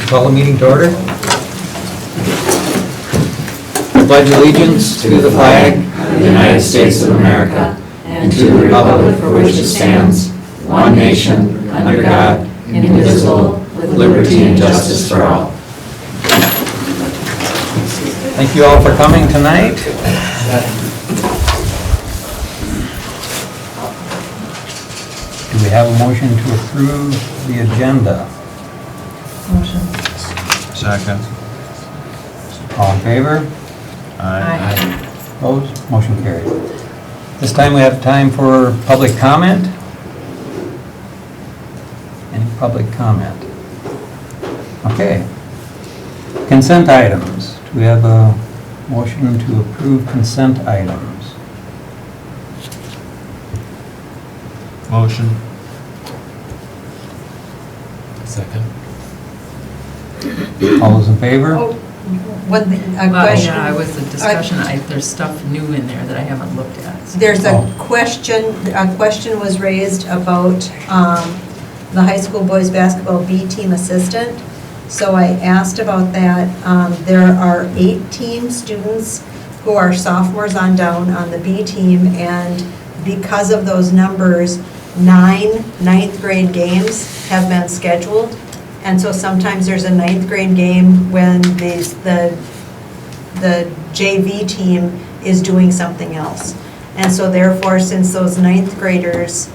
Call the meeting to order. Pledge allegiance to the flag of the United States of America and to the republic for which it stands, one nation, under God, indivisible, with liberty and justice for all. Thank you all for coming tonight. Do we have a motion to approve the agenda? Motion. Second. All in favor? Aye. Opposed? Motion carried. This time we have time for public comment. Any public comment? Okay. Consent items. Do we have a motion to approve consent items? Motion. Second. All those in favor? What, a Well, question? yeah, it was a discussion, there's stuff new in there that I haven't looked at. so. There's Oh. a question was raised about the high school boys basketball B team assistant. So I asked about that. There are 18 students who are sophomores on down on the B team, and because of those numbers, 9 ninth grade games have been scheduled. And so sometimes there's a ninth grade game when the JV team is doing something else. And so therefore, since those ninth graders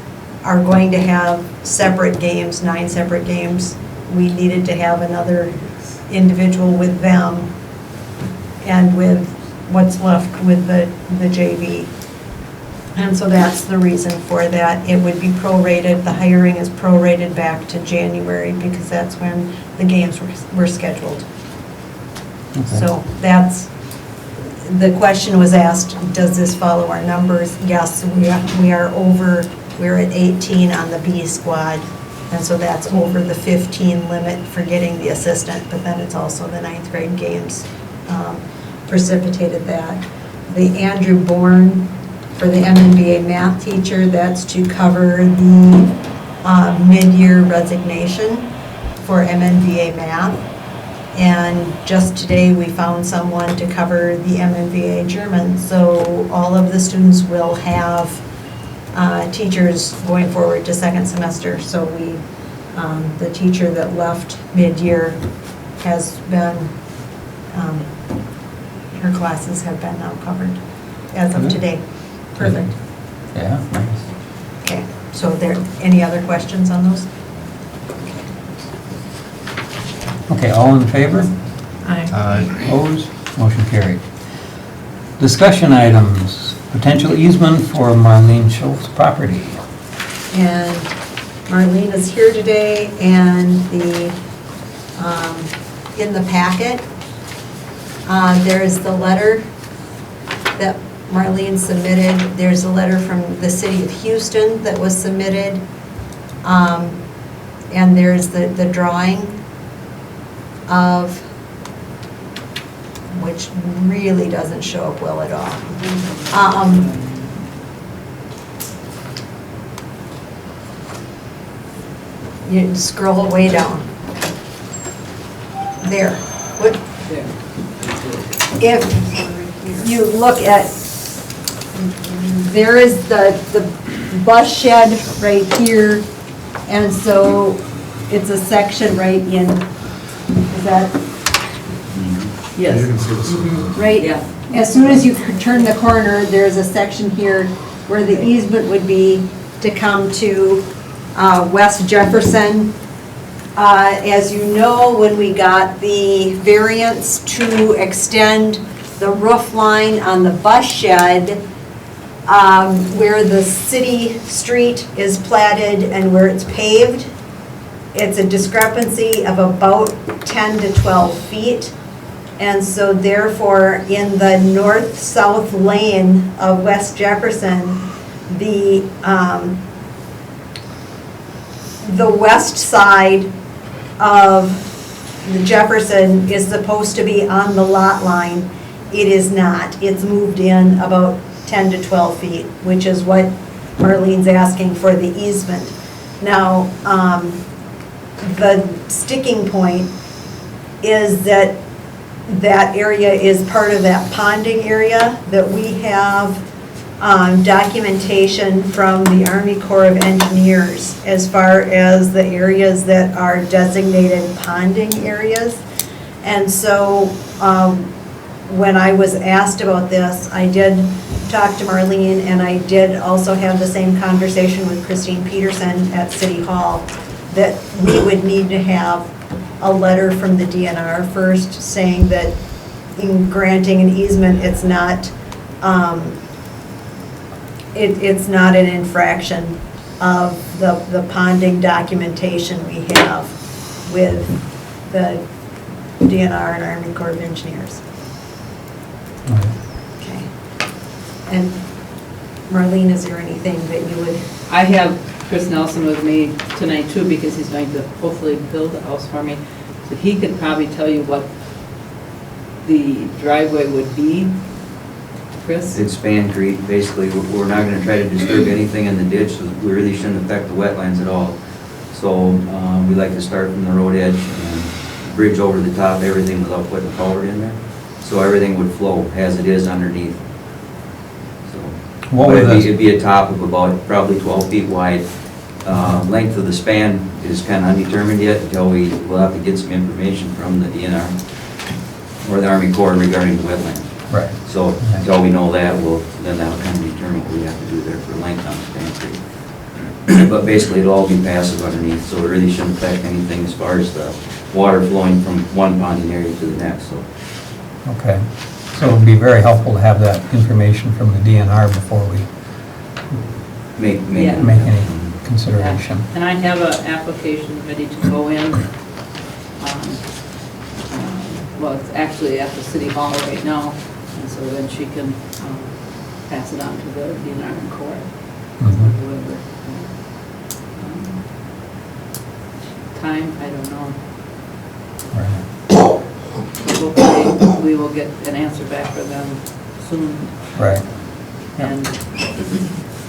are going to have separate games, 9 separate games, we needed to have another individual with them and with what's left with the JV. And so that's the reason for that. It would be prorated, the hiring is prorated back to January because that's when the games were scheduled. Okay. So that's, the question was asked, does this follow our numbers? Yes, we are over, we're at 18 on the B squad. And so that's over the 15 limit for getting the assistant, but then it's also the ninth grade games precipitated that. The Andrew Bourne for the MNBA math teacher, that's to cover the mid-year resignation for MNBA math. And just today, we found someone to cover the MNBA German. So all of the students will have teachers going forward to second semester. So we, the teacher that left mid-year has been, her classes have been now covered as of today. Perfect. Yeah, nice. Okay, so there, any other questions on those? Okay, all in favor? Aye. Aye. Opposed? Motion carried. Discussion items, potential easement for Marlene Schultz property. And Marlene is here today, and in the packet, there is the letter that Marlene submitted. There's a letter from the city of Houston that was submitted, and there's the drawing of, which really doesn't show up well at all. You scroll way down. There. What? If you look at, there is the bus shed right here, and so it's a section right in, is that? Yes. Right? Yeah. As soon as you turn the corner, there's a section here where the easement would be to come to West Jefferson. As you know, when we got the variance to extend the roof line on the bus shed, where the city street is platted and where it's paved, it's a discrepancy of about 10 to 12 feet. And so therefore, in the north-south lane of West Jefferson, the west side of the Jefferson is supposed to be on the lot line. It is not. It's moved in about 10 to 12 feet, which is what Marlene's asking for the easement. Now, the sticking point is that that area is part of that ponding area, that we have documentation from the Army Corps of Engineers as far as the areas that are designated ponding areas. And so when I was asked about this, I did talk to Marlene, and I did also have the same conversation with Christine Peterson at City Hall, that we would need to have a letter from the DNR first saying that in granting an easement, it's not, it's not an infraction of the ponding documentation we have with the DNR and Army Corps of Engineers. Okay. And Marlene, is there anything that you would? I have Chris Nelson with me tonight too, because he's going to hopefully build a house for me. So he could probably tell you what the driveway would be. Chris? It's Span Creek, basically. We're not gonna try to disturb anything in the ditch, so we really shouldn't affect the wetlands at all. So, we like to start from the road edge and bridge over the top, everything without putting a culvert in there. So everything would flow as it is underneath. So, What but were the- it'd be a top of about probably 12 feet wide. Length of the span is kind of undetermined yet until we'll have to get some information from the DNR or the Army Corps regarding the wetland. Right. So until we know that, then that'll kind of determine what we have to do there for length on the Span Creek. But basically, it'll all be passive underneath, so it really shouldn't affect anything as far as the water flowing from one ponding area to the next, so. Okay. So it would be very helpful to have that information from the DNR before we Yeah. make any consideration. And I have an application ready to go in. Well, it's actually at the City Hall right now, and so then she can pass it on to the DNR and Corps. Mhm. Whoever. Time, I don't know. Right. Hopefully, we will get an answer back for them soon. Right. And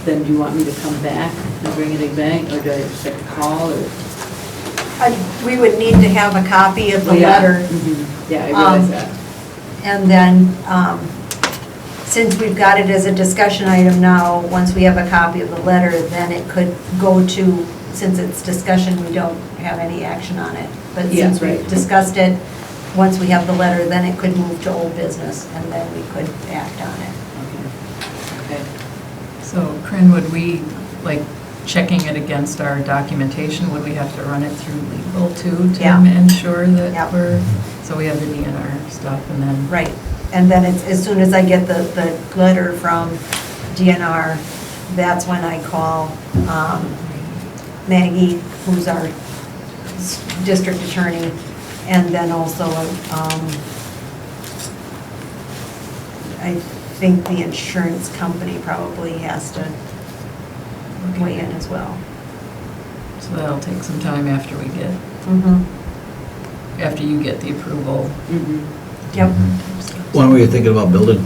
then do you want me to come back and bring it back, or do I just have to call, or? We would need to have a copy of the Oh, yeah. letter. Mhm. Yeah, I realize Um, that. And then, since we've got it as a discussion item now, once we have a copy of the letter, then it could go to, since it's discussion, we don't have any action on it. But Yeah, since we've right. discussed it, once we have the letter, then it could move to old business, and then we could act on it. Okay. So, Corinne, would we, like, checking it against our documentation, would we have to run it through legal too, to Yeah. ensure Yeah. that we're, so we have the DNR stuff, and then? Right, and then it's, as soon as I get the letter from DNR, that's when I call Maggie, who's our district attorney, and then also, I think the insurance company probably has to weigh in as well. So that'll take some time after we get, Mm-hmm. after you get the approval. Mhm. Yep. When were you thinking about building?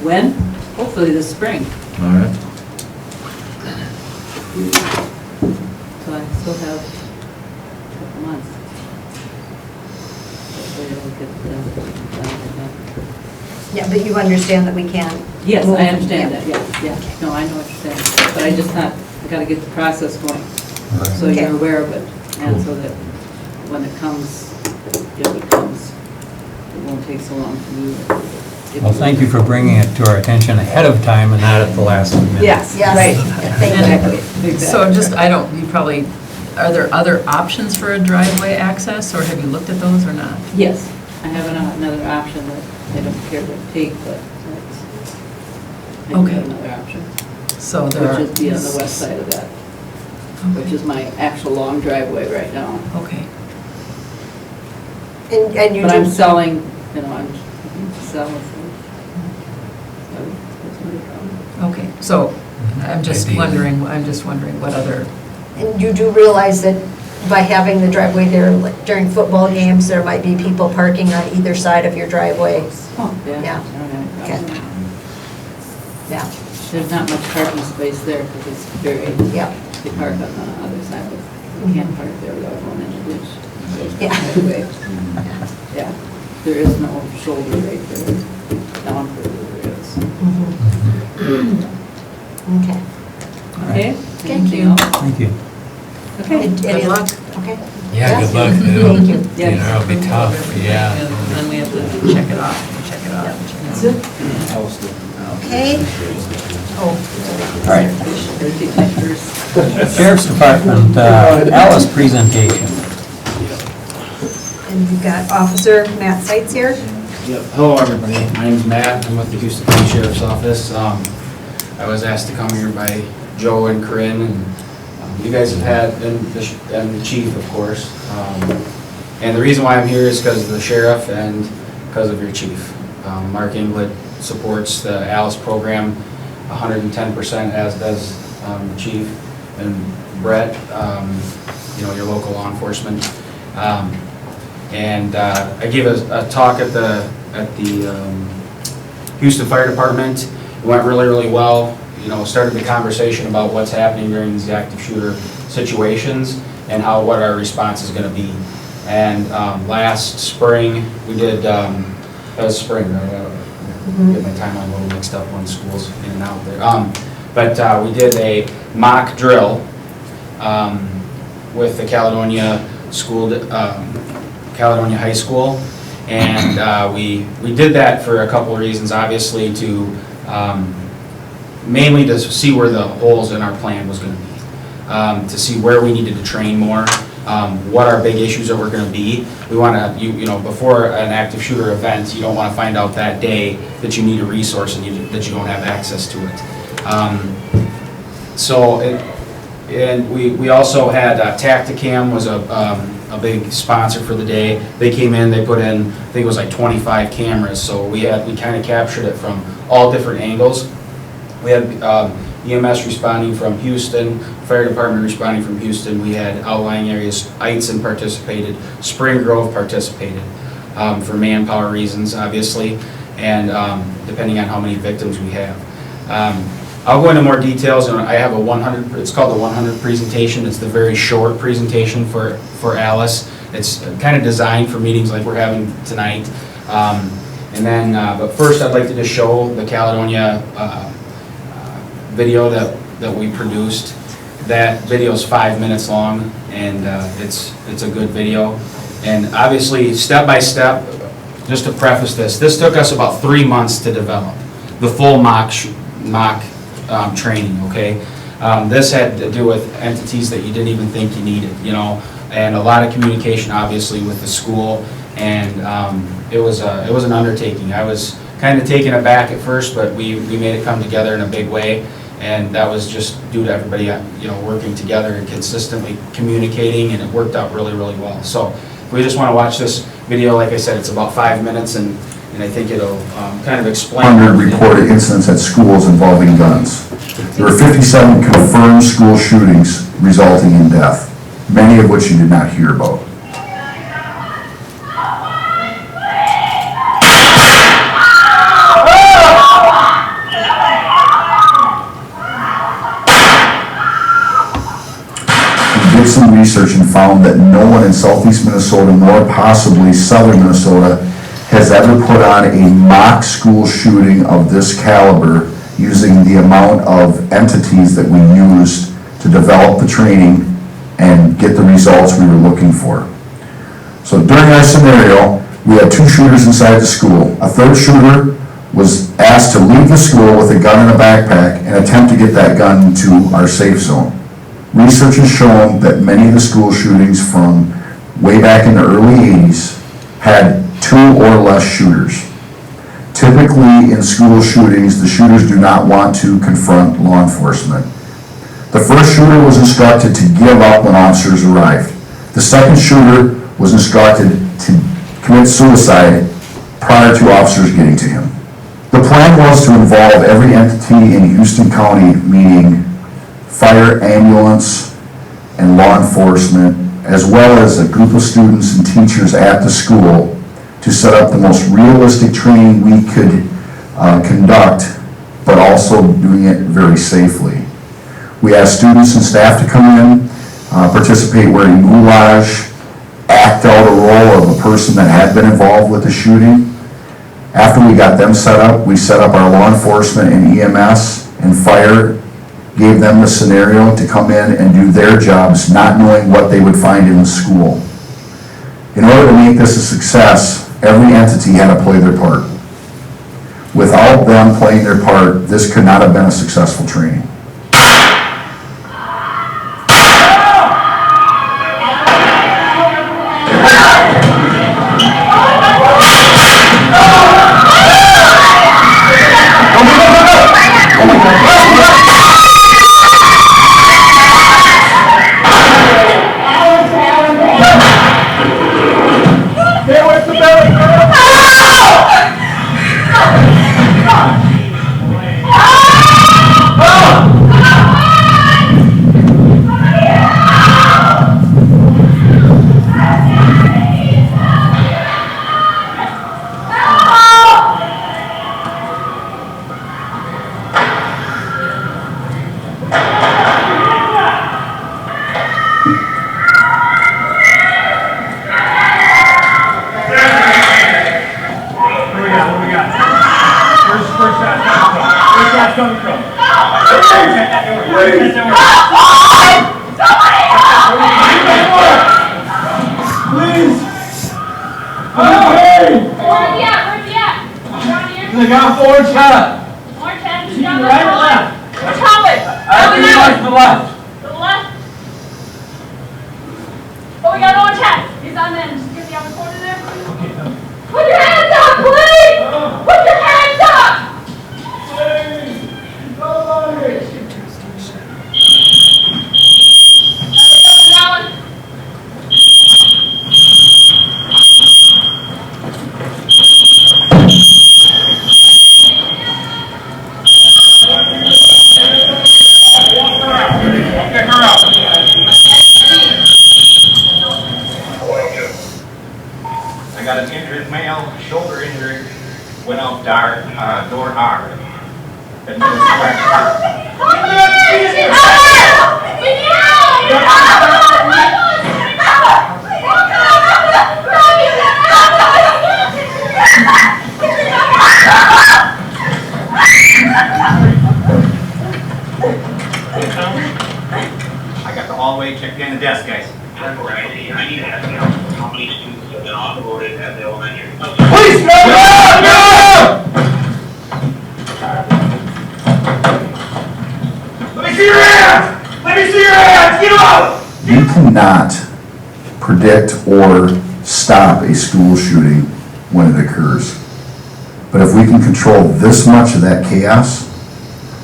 When? Hopefully this spring. All right. So I still have a couple months. Hopefully it'll get done. Yeah, but you understand that we can't. Yes, move- I understand yeah. that, yeah, yeah. No, I know what you're saying. But I just thought, I gotta get the process going, so Okay. you're aware of it. And so that when it comes, if it comes, it won't take so long for you. Well, thank you for bringing it to our attention ahead of time and not at the last minute. Yes, Yes. right. Thank Exactly. So just, I don't, you probably, are there other options for a driveway access, or have you looked at those or not? Yes, I have another option that I don't care to take, but I do Okay. have another option, So there are. which is be on the west side of that, which is my actual long driveway right now. Okay. And you But I'm do, selling, you know, I'm selling. So that's not a problem. Okay, so I'm just wondering what other, and you do realize that by having the driveway there, like during football games, there might be people parking on either side of your driveway. Oh, yeah. Yeah. I don't have a problem. Yeah, There's not much parking space there because it's very, yeah, they park on the other side, but you can't park there without going in the ditch. Yeah. Anyway, yeah. there is no shoulder right there, down further there is. Okay. Okay? Thank Anything you. else? Thank you. Okay. Good luck. Okay. Yeah, good luck. Thank you. Yes. It'll be tough, yeah. And then we have to check it off, and check it off. and check it off. Okay. Oh, All right, Better take my purse. Sheriff's Department, Alice presentation. and you've got Officer Matt Seitz here. Yep. Hello, everybody. My name's Matt. I'm with the Houston County Sheriff's Office. I was asked to come here by Joe and Corinne, and you guys have had, and the chief, of course. And the reason why I'm here is because of the sheriff and because of your chief. Mark Inglet supports the Alice program 110%, as does the chief, and Brett, your local law enforcement. And I gave a talk at the Houston Fire Department. It went really, really well. Started the conversation about what's happening during these active shooter situations and what our response is going to be. And last spring, we did, that was spring, right? Get my timeline a little mixed up when school's in and out there. But we did a mock drill with the Caledonia Caledonia High School, and we did that for a couple of reasons. Obviously, to mainly to see where the holes in our plan was going to be, to see where we needed to train more, what our big issues that were going to be. We want to, before an active shooter event, you don't want to find out that day that you need a resource and that you don't have access to it. And we also had Tacticam was a big sponsor for the day. They came in, they put in, I think it was like 25 cameras, so we kind of captured it from all different angles. We had EMS responding from Houston, Fire Department responding from Houston. We had outlying areas, Eitzen participated, Spring Grove participated for manpower reasons, obviously, and depending on how many victims we have. I'll go into more details, and I have a 100, it's called the 100 presentation. It's the very short presentation for Alice. It's kind of designed for meetings like we're having tonight. But first I'd like to just show the Caledonia video that we produced. That video is 5 minutes long, and it's a good video. And obviously, step by step, just to preface this took us about 3 months to develop the full mock training, okay? This had to do with entities that you didn't even think you needed, and a lot of communication, obviously, with the school, and it was an undertaking. I was kind of taken aback at first, but we made it come together in a big way, and that was just due to everybody, working together and consistently communicating, and it worked out really, really well. So we just want to watch this video. Like I said, it's about 5 minutes, and I think it'll kind of explain. 100 reported incidents at schools involving guns. There were 57 confirmed school shootings resulting in death, many of which you did not hear about. We did some research and found that no one in southeast Minnesota, nor possibly southern Minnesota, has ever put on a mock school shooting of this caliber using the amount of entities that we used to develop the training and get the results we were looking for. So during our scenario, we had 2 shooters inside the school. A third shooter was asked to leave the school with a gun in a backpack and attempt to get that gun to our safe zone. Research has shown that many of the school shootings from way back in the early 80s had 2 or less shooters. Typically, in school shootings, the shooters do not want to confront law enforcement. The first shooter was instructed to give up when officers arrived. The second shooter was instructed to commit suicide prior to officers getting to him. The plan was to involve every entity in Houston County, meaning fire, ambulance, and law enforcement, as well as a group of students and teachers at the school, to set up the most realistic training we could conduct, but also doing it very safely. We asked students and staff to come in, participate wearing moulage, act out a role of a person that had been involved with the shooting. After we got them set up, we set up our law enforcement and EMS and fire, gave them the scenario to come in and do their jobs, not knowing what they would find in the school. In order to make this a success, every entity had to play their part. Without them playing their part, this could not have been a successful training. You cannot predict or stop a school shooting when it occurs. But if we can control this much of that chaos,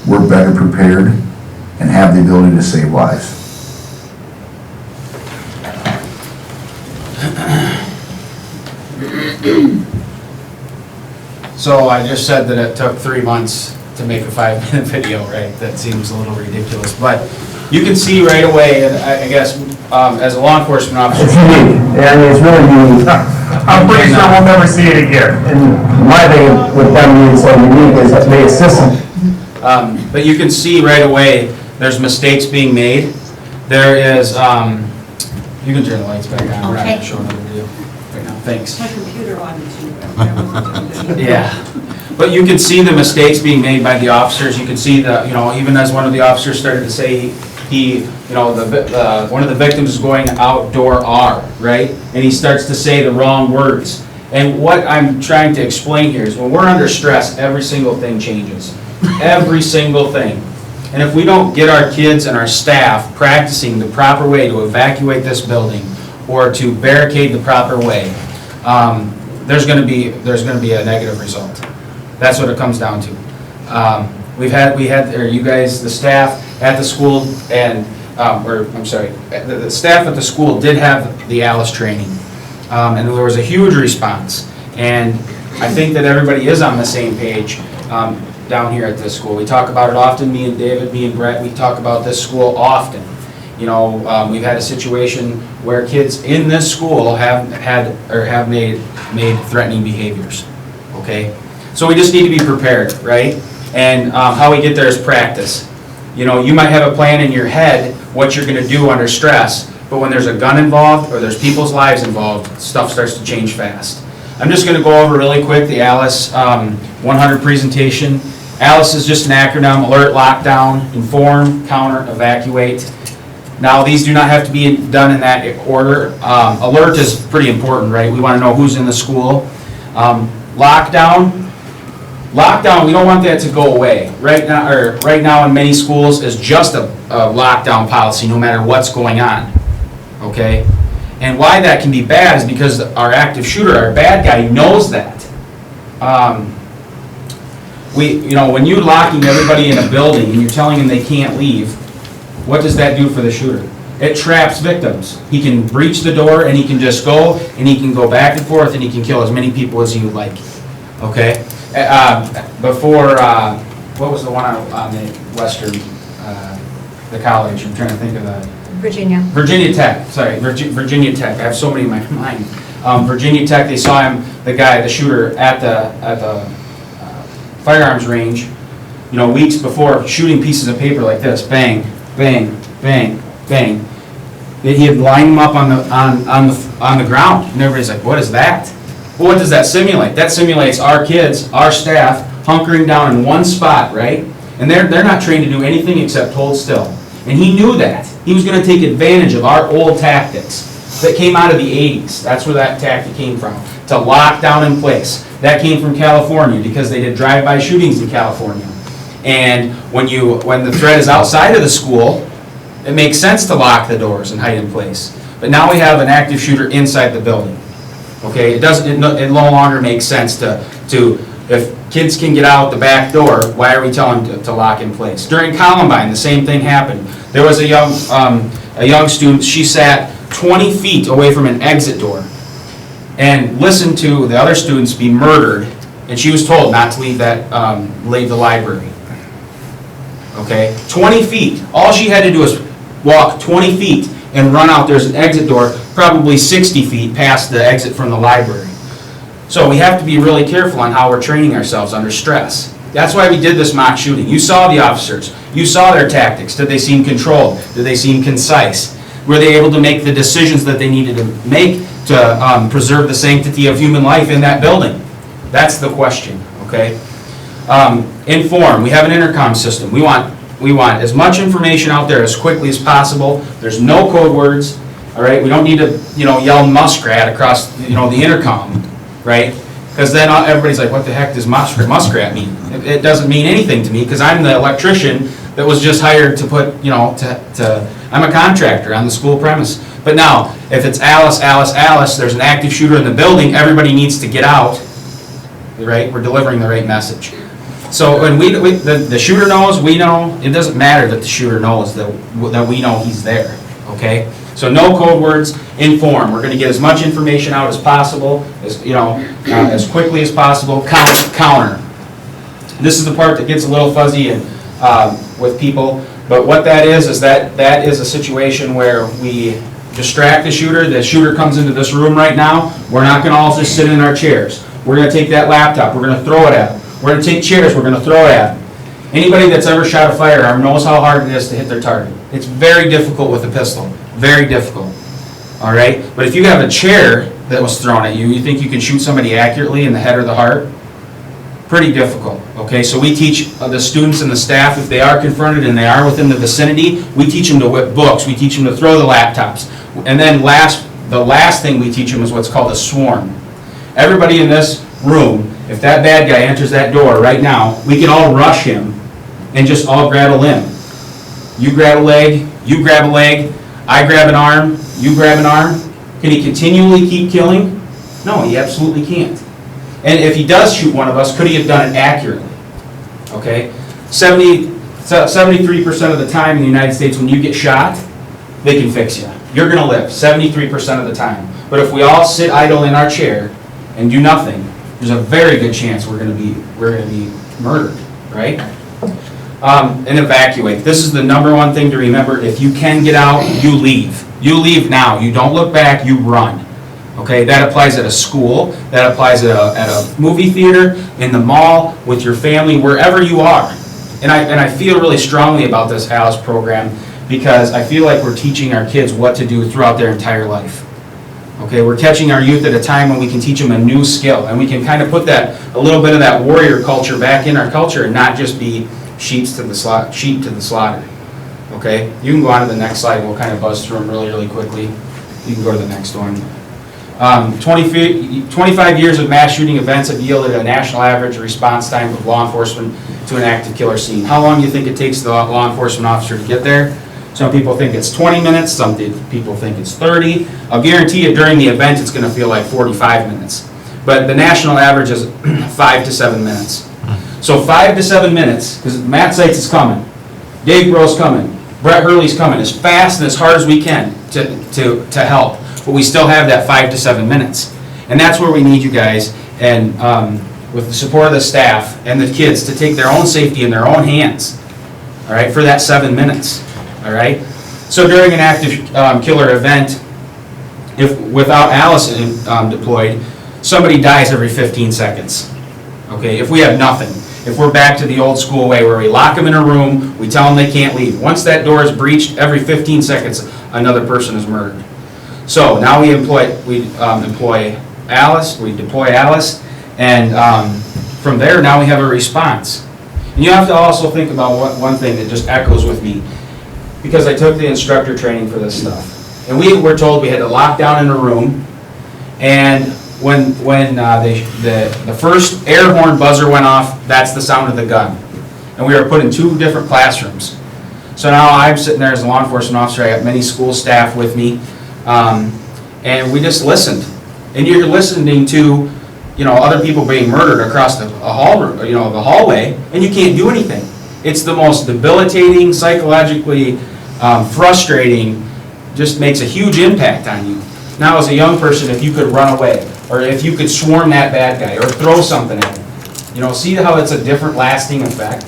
we're better prepared and have the ability to save lives. So I just said that it took 3 months to make a 5-minute video, right? That seems a little ridiculous, but you can see right away, and I guess, as a law enforcement officer. It's unique, I mean, it's really unique. I'm pretty sure we'll never see it again. And my thing with them being so unique is that they assist them. But you can see right away, there's mistakes being made. There is, you can turn the lights back on, we're not gonna show another video right now, thanks. My computer wanted to. Yeah, but you can see the mistakes being made by the officers. You can see the, even as one of the officers started to say, one of the victims is going outdoor R, right? And he starts to say the wrong words. And what I'm trying to explain here is when we're under stress, every single thing changes. Every single thing. And if we don't get our kids and our staff practicing the proper way to evacuate this building or to barricade the proper way, there's going to be a negative result. That's what it comes down to. You guys, the staff at the school, and the staff at the school did have the ALICE training, and there was a huge response. And I think that everybody is on the same page down here at this school. We talk about it often. Me and David, me and Brett, we talk about this school often. We've had a situation where kids in this school have made threatening behaviors. Okay, so we just need to be prepared, right? And how we get there is practice. You might have a plan in your head what you're going to do under stress, but when there's a gun involved or there's people's lives involved, stuff starts to change fast. I'm just going to go over really quick the ALICE 100 presentation. ALICE is just an acronym: alert, lockdown, inform, counter, evacuate. Now, these do not have to be done in that order. Alert is pretty important, right? We want to know who's in the school. Lockdown, we don't want that to go away. Right now in many schools is just a lockdown policy, no matter what's going on, okay? And why that can be bad is because our active shooter, our bad guy, knows that. When you're locking everybody in a building and you're telling them they can't leave, what does that do for the shooter? It traps victims. He can breach the door and he can just go and he can go back and forth and he can kill as many people as he would like, okay? Before, what was the one on the western, the college? I'm trying to think of the... Virginia Tech, sorry, Virginia Tech. I have so many in my mind. Virginia Tech, they saw him, the shooter, at the firearms range, weeks before, shooting pieces of paper like this, bang, bang, bang, bang. He had lined them up on the ground, and everybody's like, what is that? Well, what does that simulate? That simulates our kids, our staff, hunkering down in one spot, right? And they're not trained to do anything except hold still. And he knew that. He was going to take advantage of our old tactics that came out of the 80s. That's where that tactic came from, to lock down in place. That came from California because they did drive-by shootings in California. And when the threat is outside of the school, it makes sense to lock the doors and hide in place. But now we have an active shooter inside the building. Okay, it no longer makes sense to if kids can get out the back door, why are we telling them to lock in place? During Columbine, the same thing happened. There was a young student, she sat 20 feet away from an exit door and listened to the other students be murdered, and she was told not to leave the library. Okay, 20 feet. All she had to do was walk 20 feet and run out. There's an exit door, probably 60 feet past the exit from the library. So we have to be really careful on how we're training ourselves under stress. That's why we did this mock shooting. You saw the officers. You saw their tactics. Did they seem controlled? Did they seem concise? Were they able to make the decisions that they needed to make to preserve the sanctity of human life in that building? That's the question, okay? Inform. We have an intercom system. We want as much information out there as quickly as possible. There's no code words, all right? We don't need to, yell muskrat across, the intercom, right? Because then everybody's like, what the heck does muskrat mean? It doesn't mean anything to me because I'm the electrician that was just hired to put, I'm a contractor on the school premise. But now, if it's Alice, there's an active shooter in the building, everybody needs to get out, right? We're delivering the right message. So when the shooter knows, we know, it doesn't matter that the shooter knows that we know he's there, okay? So no code words, inform. We're going to get as much information out as possible, as quickly as possible. Counter. This is the part that gets a little fuzzy with people, but what that is that is a situation where we distract the shooter. The shooter comes into this room right now. We're not going to all just sit in our chairs. We're going to take that laptop. We're going to throw it at them. We're going to take chairs. We're going to throw it at them. Anybody that's ever shot a firearm knows how hard it is to hit their target. It's very difficult with a pistol. Very difficult. All right? But if you have a chair that was thrown at you, you think you can shoot somebody accurately in the head or the heart? Pretty difficult. Okay? So we teach the students and the staff, if they are confronted and they are within the vicinity, we teach them to whip books. We teach them to throw the laptops. And then the last thing we teach them is what's called a swarm. Everybody in this room, if that bad guy enters that door right now, we can all rush him and just all grab a limb. You grab a leg, you grab a leg, I grab an arm, you grab an arm. Can he continually keep killing? No, he absolutely can't. And if he does shoot one of us, could he have done it accurately? Okay? 73% of the time in the United States when you get shot, they can fix you. You're going to live 73% of the time. But if we all sit idle in our chair and do nothing, there's a very good chance we're going to be murdered, right? And evacuate. This is the number one thing to remember. If you can get out, you leave. You leave now. You don't look back, you run. Okay, that applies at a school, that applies at a movie theater, in the mall, with your family, wherever you are. And I feel really strongly about this ALICE program because I feel like we're teaching our kids what to do throughout their entire life. Okay, we're catching our youth at a time when we can teach them a new skill, and we can kind of put a little bit of that warrior culture back in our culture and not just be sheep to the slaughter. Okay, you can go on to the next slide, and we'll kind of buzz through them really quickly. You can go to the next one. 25 years of mass shooting events have yielded a national average response time of law enforcement to an active killer scene. How long do you think it takes the law enforcement officer to get there? Some people think it's 20 minutes, some people think it's 30. I'll guarantee you during the event it's going to feel like 45 minutes. But the national average is 5 to 7 minutes. So 5 to 7 minutes, because Matt Seitz is coming, Dave Groh's coming, Brett Hurley's coming, as fast and as hard as we can to help. But we still have that 5 to 7 minutes. And that's where we need you guys, and with the support of the staff and the kids, to take their own safety in their own hands, all right, for that 7 minutes. All right. So during an active killer event, if without Allison deployed, somebody dies every 15 seconds. Okay. If we have nothing, if we're back to the old school way where we lock them in a room, we tell them they can't leave. Once that door is breached, every 15 seconds another person is murdered. So now we deploy Alice, and from there now we have a response. And you have to also think about one thing that just echoes with me, because I took the instructor training for this stuff. And we were told we had to lock down in a room, and when the first air horn buzzer went off, that's the sound of the gun. And we were put in 2 different classrooms. So now I'm sitting there as a law enforcement officer, I got many school staff with me, and we just listened. And you're listening to, other people being murdered across the hallway, and you can't do anything. It's the most debilitating, psychologically frustrating, just makes a huge impact on you. Now as a young person, if you could run away, or if you could swarm that bad guy, or throw something at him, see how it's a different lasting effect?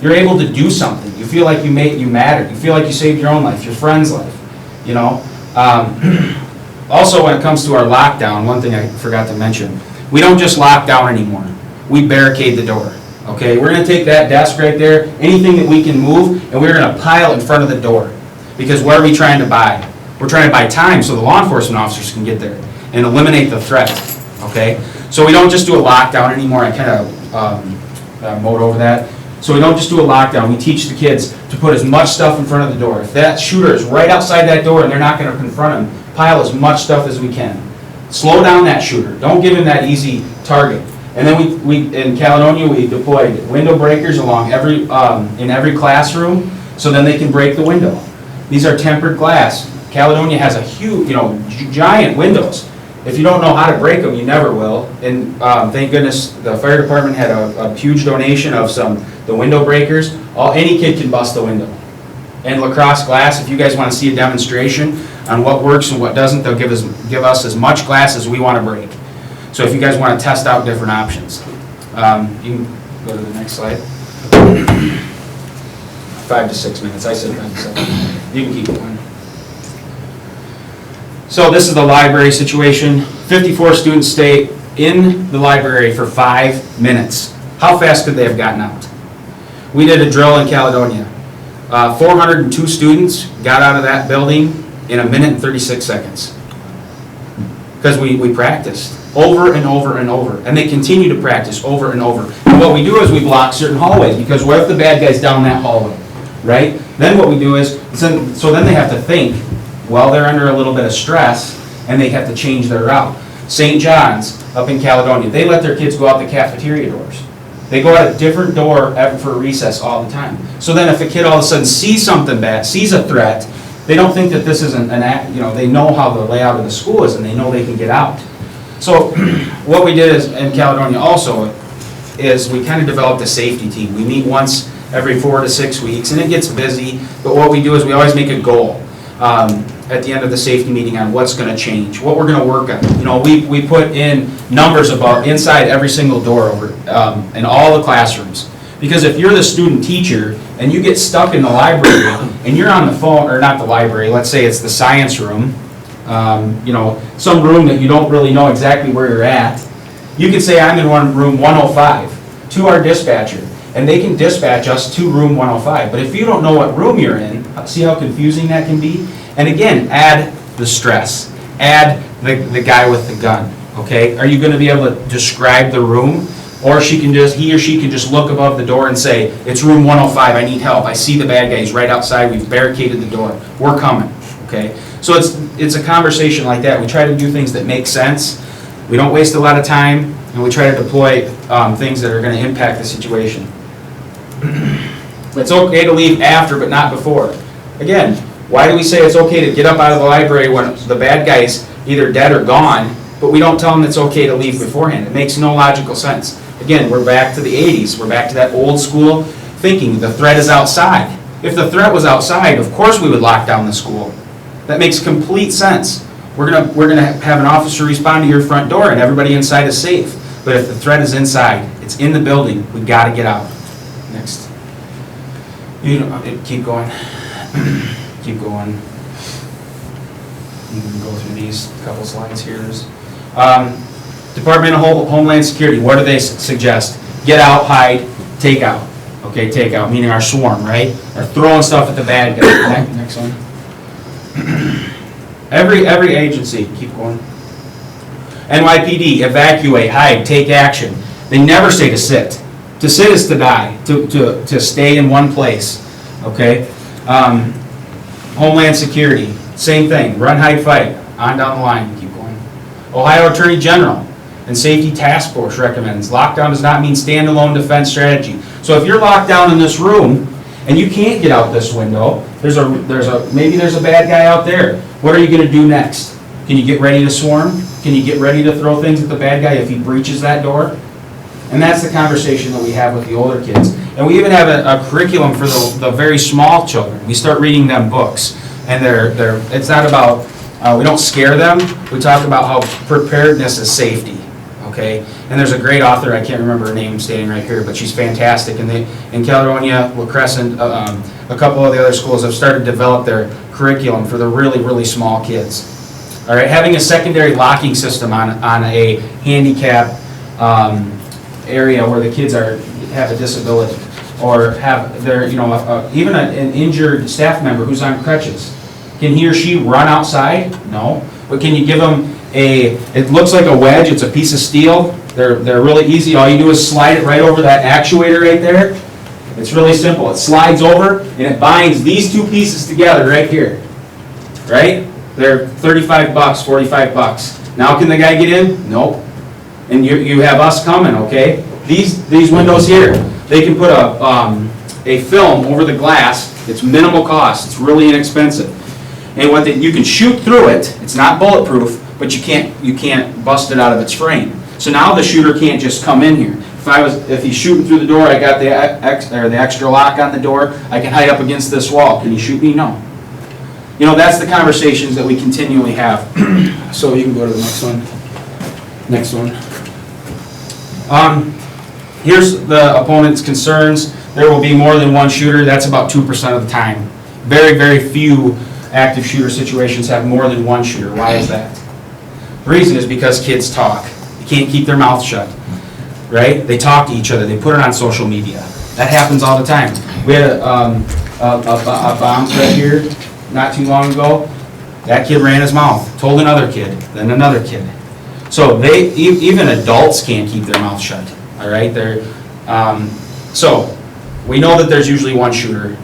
You're able to do something. You feel like you mattered. You feel like you saved your own life, your friend's life, Also, when it comes to our lockdown, one thing I forgot to mention, we don't just lock down anymore. We barricade the door. Okay, we're going to take that desk right there, anything that we can move, and we're going to pile in front of the door. Because what are we trying to buy? We're trying to buy time so the law enforcement officers can get there and eliminate the threat. Okay, so we don't just do a lockdown anymore. I kind of mowed over that. So we don't just do a lockdown. We teach the kids to put as much stuff in front of the door. If that shooter is right outside that door and they're not going to confront him, pile as much stuff as we can. Slow down that shooter. Don't give him that easy target. And then we in Caledonia, we deployed window breakers along in every classroom, so then they can break the window. These are tempered glass. Caledonia has a huge, giant windows. If you don't know how to break them, you never will. And thank goodness the fire department had a huge donation of the window breakers. Any kid can bust the window. And lacrosse glass, if you guys want to see a demonstration on what works and what doesn't, they'll give us as much glass as we want to break. So if you guys want to test out different options. You can go to the next slide. 5 to 6 minutes. I said 5 to 7. You can keep going. So this is the library situation. 54 students stay in the library for 5 minutes. How fast could they have gotten out? We did a drill in Caledonia. 402 students got out of that building in 1 minute and 36 seconds. Because we practiced over and over and over. And they continue to practice over and over. And what we do is we block certain hallways, because what if the bad guy's down that hallway, right? Then what we do is, so then they have to think, well, they're under a little bit of stress, and they have to change their route. St. John's, up in Caledonia, they let their kids go out the cafeteria doors. They go out a different door for recess all the time. So then if a kid all of a sudden sees something bad, sees a threat, they don't think that this isn't an act, they know how the layout of the school is, and they know they can get out. So what we did is, in Caledonia also, is we kind of developed a safety team. We meet once every 4 to 6 weeks, and it gets busy, but what we do is we always make a goal at the end of the safety meeting on what's going to change, what we're going to work on. We put in numbers about inside every single door over in all the classrooms. Because if you're the student teacher and you get stuck in the library and you're on the phone, or not the library, let's say it's the science room, some room that you don't really know exactly where you're at, you could say, I'm in room 105 to our dispatcher. and they can dispatch us to room 105. But if you don't know what room you're in, see how confusing that can be? And again, add the stress, add the guy with the gun, okay? Are you gonna be able to describe the room? Or he or she can just look above the door and say, it's room 105, I need help, I see the bad guy, he's right outside, we've barricaded the door, we're coming, okay? So it's a conversation like that. We try to do things that make sense, we don't waste a lot of time, and we try to deploy things that are gonna impact the situation. It's okay to leave after, but not before. Again, why do we say it's okay to get up out of the library when the bad guy's either dead or gone, but we don't tell them it's okay to leave beforehand? It makes no logical sense. Again, we're back to the 80s. We're back to that old school thinking, the threat is outside. If the threat was outside, of course we would lock down the school. That makes complete sense. We're gonna have an officer respond to your front door and everybody inside is safe. But if the threat is inside, it's in the building, we gotta get out. Next. Keep going. Keep going. You can go through these couple slides here. Department of Homeland Security, what do they suggest? Get out, hide, take out. Okay, take out, meaning our swarm, right? They're throwing stuff at the bad guy. Next one. Every agency, keep going. NYPD, evacuate, hide, take action. They never say to sit. To sit is to die, to stay in one place, okay? Homeland Security, same thing, run, hide, fight, on down the line, keep going. Ohio Attorney General and Safety Task Force recommends lockdown does not mean standalone defense strategy. So if you're locked down in this room and you can't get out this window, maybe there's a bad guy out there. What are you going to do next? Can you get ready to swarm? Can you get ready to throw things at the bad guy if he breaches that door? And that's the conversation that we have with the older kids. And we even have a curriculum for the very small children. We start reading them books. And it's not about, we don't scare them. We talk about how preparedness is safety. Okay? And there's a great author, I can't remember her name standing right here, but she's fantastic. And in Caledonia, La Crescent, a couple of the other schools have started to develop their curriculum for the really, really small kids. All right, having a secondary locking system on a handicap area where the kids have a disability, or have even an injured staff member who's on crutches. Can he or she run outside? No. But can you give them it looks like a wedge, it's a piece of steel. They're really easy. All you do is slide it right over that actuator right there. It's really simple. It slides over and it binds these two pieces together right here. Right? They're $35, $45. Now can the guy get in? Nope. And you have us coming, okay? These windows here, they can put a film over the glass. It's minimal cost. It's really inexpensive. And you can shoot through it. It's not bulletproof, but you can't bust it out of its frame. So now the shooter can't just come in here. If he's shooting through the door, I got the extra lock on the door. I can hide up against this wall. Can he shoot me? No. That's the conversations that we continually have. So you can go to the next one. Next one. Here's the opponent's concerns. There will be more than one shooter. That's about 2% of the time. Very, very few active shooter situations have more than one shooter. Why is that? The reason is because kids talk. They can't keep their mouth shut. Right? They talk to each other. They put it on social media. That happens all the time. We had a bomb threat here not too long ago. That kid ran his mouth, told another kid, then another kid. So even adults can't keep their mouth shut. All right, so we know that there's usually one shooter.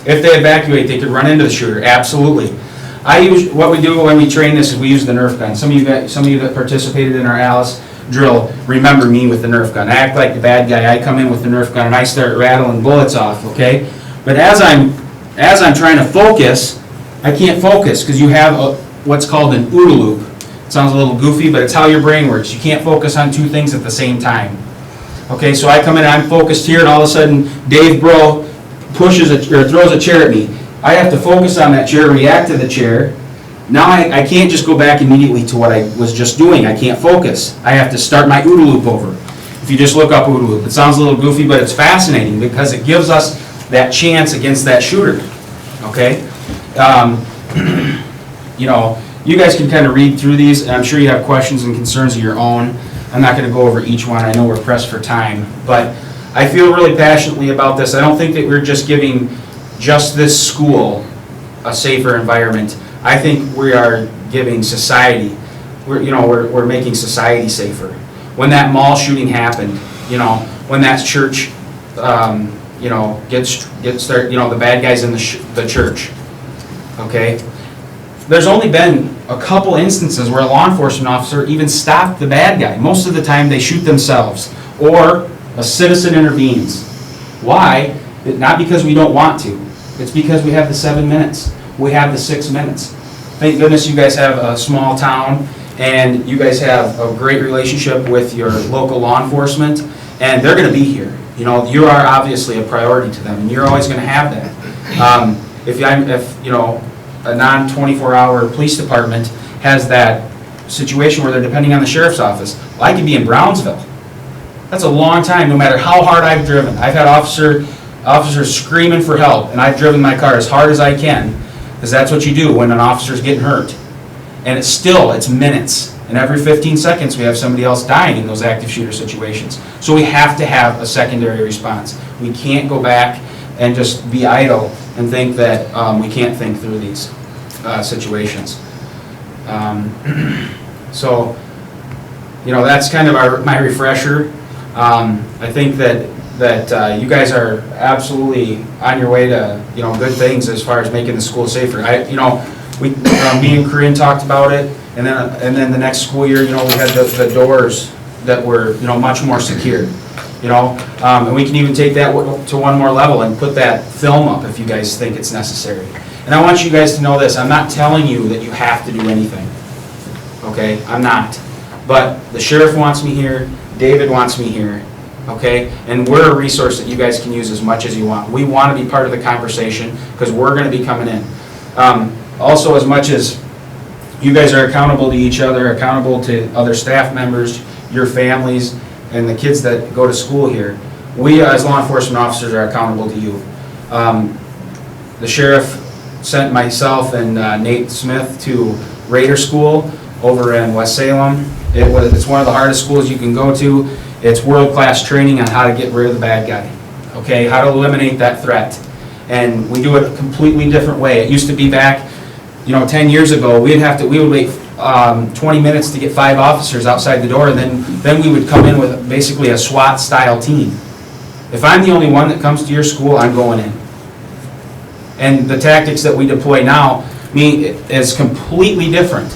If they evacuate, they could run into the shooter. Absolutely. What we do when we train this is we use the Nerf gun. Some of you that participated in our Alice drill remember me with the Nerf gun. I act like the bad guy. I come in with the Nerf gun and I start rattling bullets off. Okay, but as I'm trying to focus, I can't focus because you have what's called an OODA loop. It sounds a little goofy, but it's how your brain works. You can't focus on two things at the same time. Okay, so I come in, I'm focused here, and all of a sudden, Dave Bro throws a chair at me. I have to focus on that chair, react to the chair. Now I can't just go back immediately to what I was just doing. I can't focus. I have to start my OODA loop over. If you just look up OODA loop, it sounds a little goofy, but it's fascinating because it gives us that chance against that shooter. Okay? You guys can kind of read through these, and I'm sure you have questions and concerns of your own. I'm not going to go over each one. I know we're pressed for time, but I feel really passionately about this. I don't think that we're just giving just this school a safer environment. I think we are giving society, we're making society safer. When that mall shooting happened, when that church, gets the bad guys in the church, okay? There's only been a couple instances where a law enforcement officer even stopped the bad guy. Most of the time, they shoot themselves, or a citizen intervenes. Why? Not because we don't want to. It's because we have the 7 minutes. We have the 6 minutes. Thank goodness you guys have a small town, and you guys have a great relationship with your local law enforcement, and they're going to be here. You are obviously a priority to them, and you're always going to have that. If a non-24-hour police department has that situation where they're depending on the sheriff's office, well, I could be in Brownsville. That's a long time, no matter how hard I've driven. I've had officers screaming for help, and I've driven my car as hard as I can, because that's what you do when an officer's getting hurt. And it's minutes. And every 15 seconds, we have somebody else dying in those active shooter situations. So we have to have a secondary response. We can't go back and just be idle and think that we can't think through these situations. So, that's kind of my refresher. I think that you guys are absolutely on your way to good things as far as making the school safer. Me and Corinne talked about it, and then the next school year, we had the doors that were much more secure. And we can even take that to one more level and put that film up if you guys think it's necessary. And I want you guys to know this: I'm not telling you that you have to do anything. Okay, I'm not. But the sheriff wants me here. David wants me here. Okay, and we're a resource that you guys can use as much as you want. We want to be part of the conversation because we're going to be coming in. Also, as much as you guys are accountable to each other, accountable to other staff members, your families, and the kids that go to school here, we as law enforcement officers are accountable to you. The sheriff sent myself and Nate Smith to Raider School over in West Salem. It's one of the hardest schools you can go to. It's world-class training on how to get rid of the bad guy, okay, how to eliminate that threat. And we do it a completely different way. It used to be back, 10 years ago, we would wait 20 minutes to get 5 officers outside the door, and then we would come in with basically a SWAT-style team. If I'm the only one that comes to your school, I'm going in. And the tactics that we deploy now, is completely different.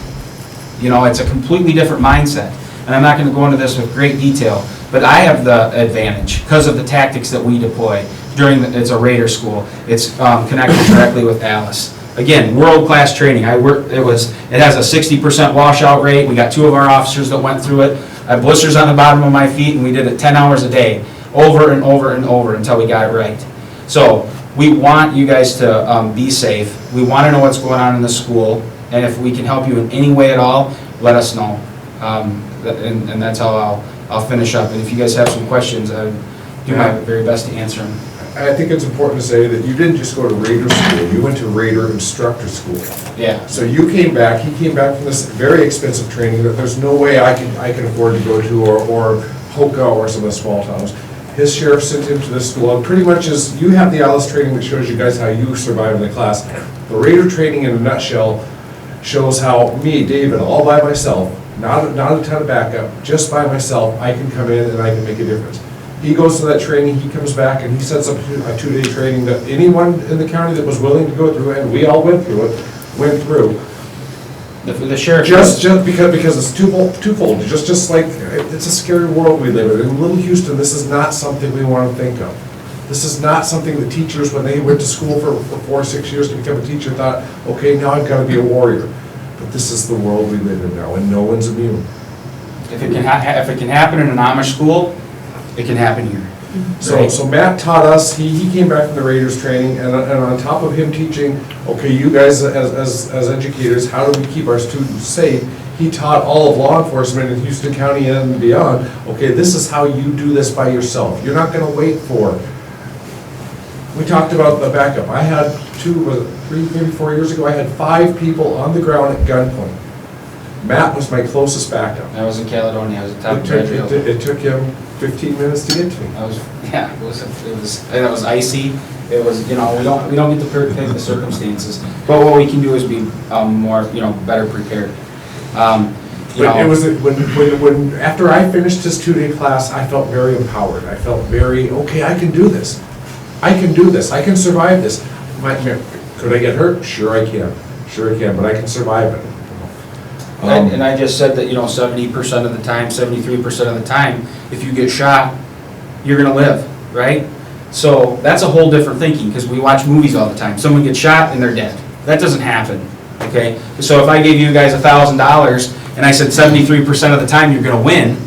It's a completely different mindset. And I'm not going to go into this with great detail, but I have the advantage because of the tactics that we deploy it's a Raider school. It's connected directly with Alice. Again, world-class training. It has a 60% washout rate. We got 2 of our officers that went through it. I have blisters on the bottom of my feet, and we did it 10 hours a day, over and over and over until we got it right. So we want you guys to be safe. We want to know what's going on in the school, and if we can help you in any way at all, let us know. And that's how I'll finish up. And if you guys have some questions, I'll do my very best to answer them. I think it's important to say that you didn't just go to Raider School, you went to Raider Instructor School. Yeah. So he came back from this very expensive training that there's no way I can afford to go to, or Hoka or some of the small towns. His sheriff sent him to this school, and pretty much you have the Alice training that shows you guys how you survive in the class. The Raider training in a nutshell shows how me, David, all by myself, not a ton of backup, just by myself, I can come in and I can make a difference. He goes to that training, he comes back, and he sets up a 2-day training that anyone in the county that was willing to go through, and we all went through. The sheriff. Just because it's twofold. Just like it's a scary world we live in. In Little Houston, this is not something we want to think of. This is not something that teachers, when they went to school for 4 or 6 years to become a teacher, thought, okay, now I've got to be a warrior. But this is the world we live in now, and no one's immune. If it can happen in an Amish school, it can happen here. So Matt taught us, he came back from the Raiders training, and on top of him teaching, okay, you guys as educators, how do we keep our students safe? He taught all of law enforcement in Houston County and beyond, okay, this is how you do this by yourself. You're not going to wait for. We talked about the backup. I had 3, maybe 4 years ago, I had 5 people on the ground at gunpoint. Matt was my closest backup. I was in Caledonia, I was a top It graduate. took him 15 minutes to get to me. I was, yeah, it was icy, it was, we don't get to pick the circumstances, but what we can do is be more, better prepared. But it was, when, after I finished his 2-day class, I felt very empowered. I felt very, okay, I can do this. I can do this, I can survive this. Could I get hurt? Sure I can, but I can survive it. And I just said that, 70% of the time, 73% of the time, if you get shot, you're gonna live, right? So that's a whole different thinking, because we watch movies all the time. Someone gets shot and they're dead. That doesn't happen, okay? So if I gave you guys $1,000 and I said 73% of the time you're gonna win,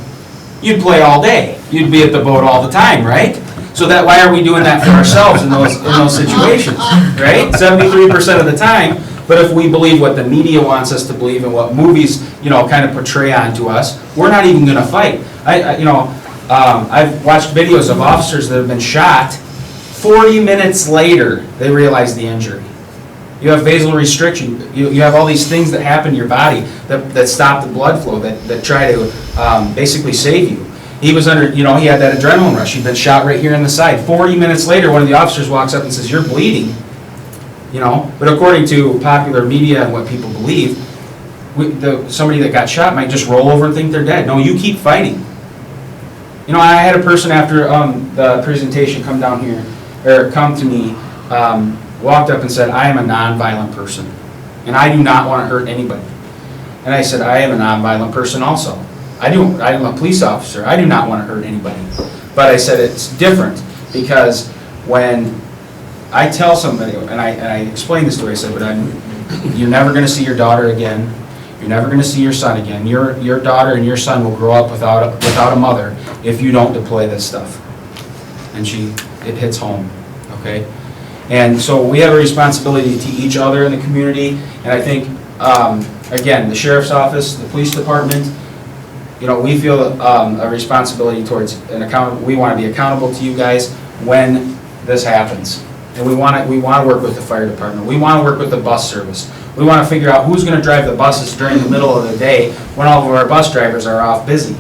you'd play all day. You'd be at the boat all the time, right? So why are we doing that for ourselves in those situations, right? 73% of the time. But if we believe what the media wants us to believe and what movies, kind of portray onto us, we're not even going to fight. I've watched videos of officers that have been shot. 40 minutes later, they realize the injury. You have vasal restriction. You have all these things that happen to your body that stop the blood flow, that try to basically save you. He was under, he had that adrenaline rush. He'd been shot right here in the side. 40 minutes later, one of the officers walks up and says, "You're bleeding." But according to popular media and what people believe, somebody that got shot might just roll over and think they're dead. No, you keep fighting. I had a person after the presentation come to me, walked up and said, "I am a nonviolent person, and I do not want to hurt anybody." And I said, "I am a nonviolent person also. I am a police officer. I do not want to hurt anybody." But I said it's different, because when I tell somebody, and I explain this to her, I said, you're never going to see your daughter again. You're never going to see your son again. Your daughter and your son will grow up without a mother if you don't deploy this stuff. And it hits home, okay? And so we have a responsibility to each other in the community, and I think, again, the sheriff's office, the police department, we feel a responsibility towards we want to be accountable to you guys when this happens. And we want to work with the fire department. We want to work with the bus service. We want to figure out who's going to drive the buses during the middle of the day when all of our bus drivers are off busy.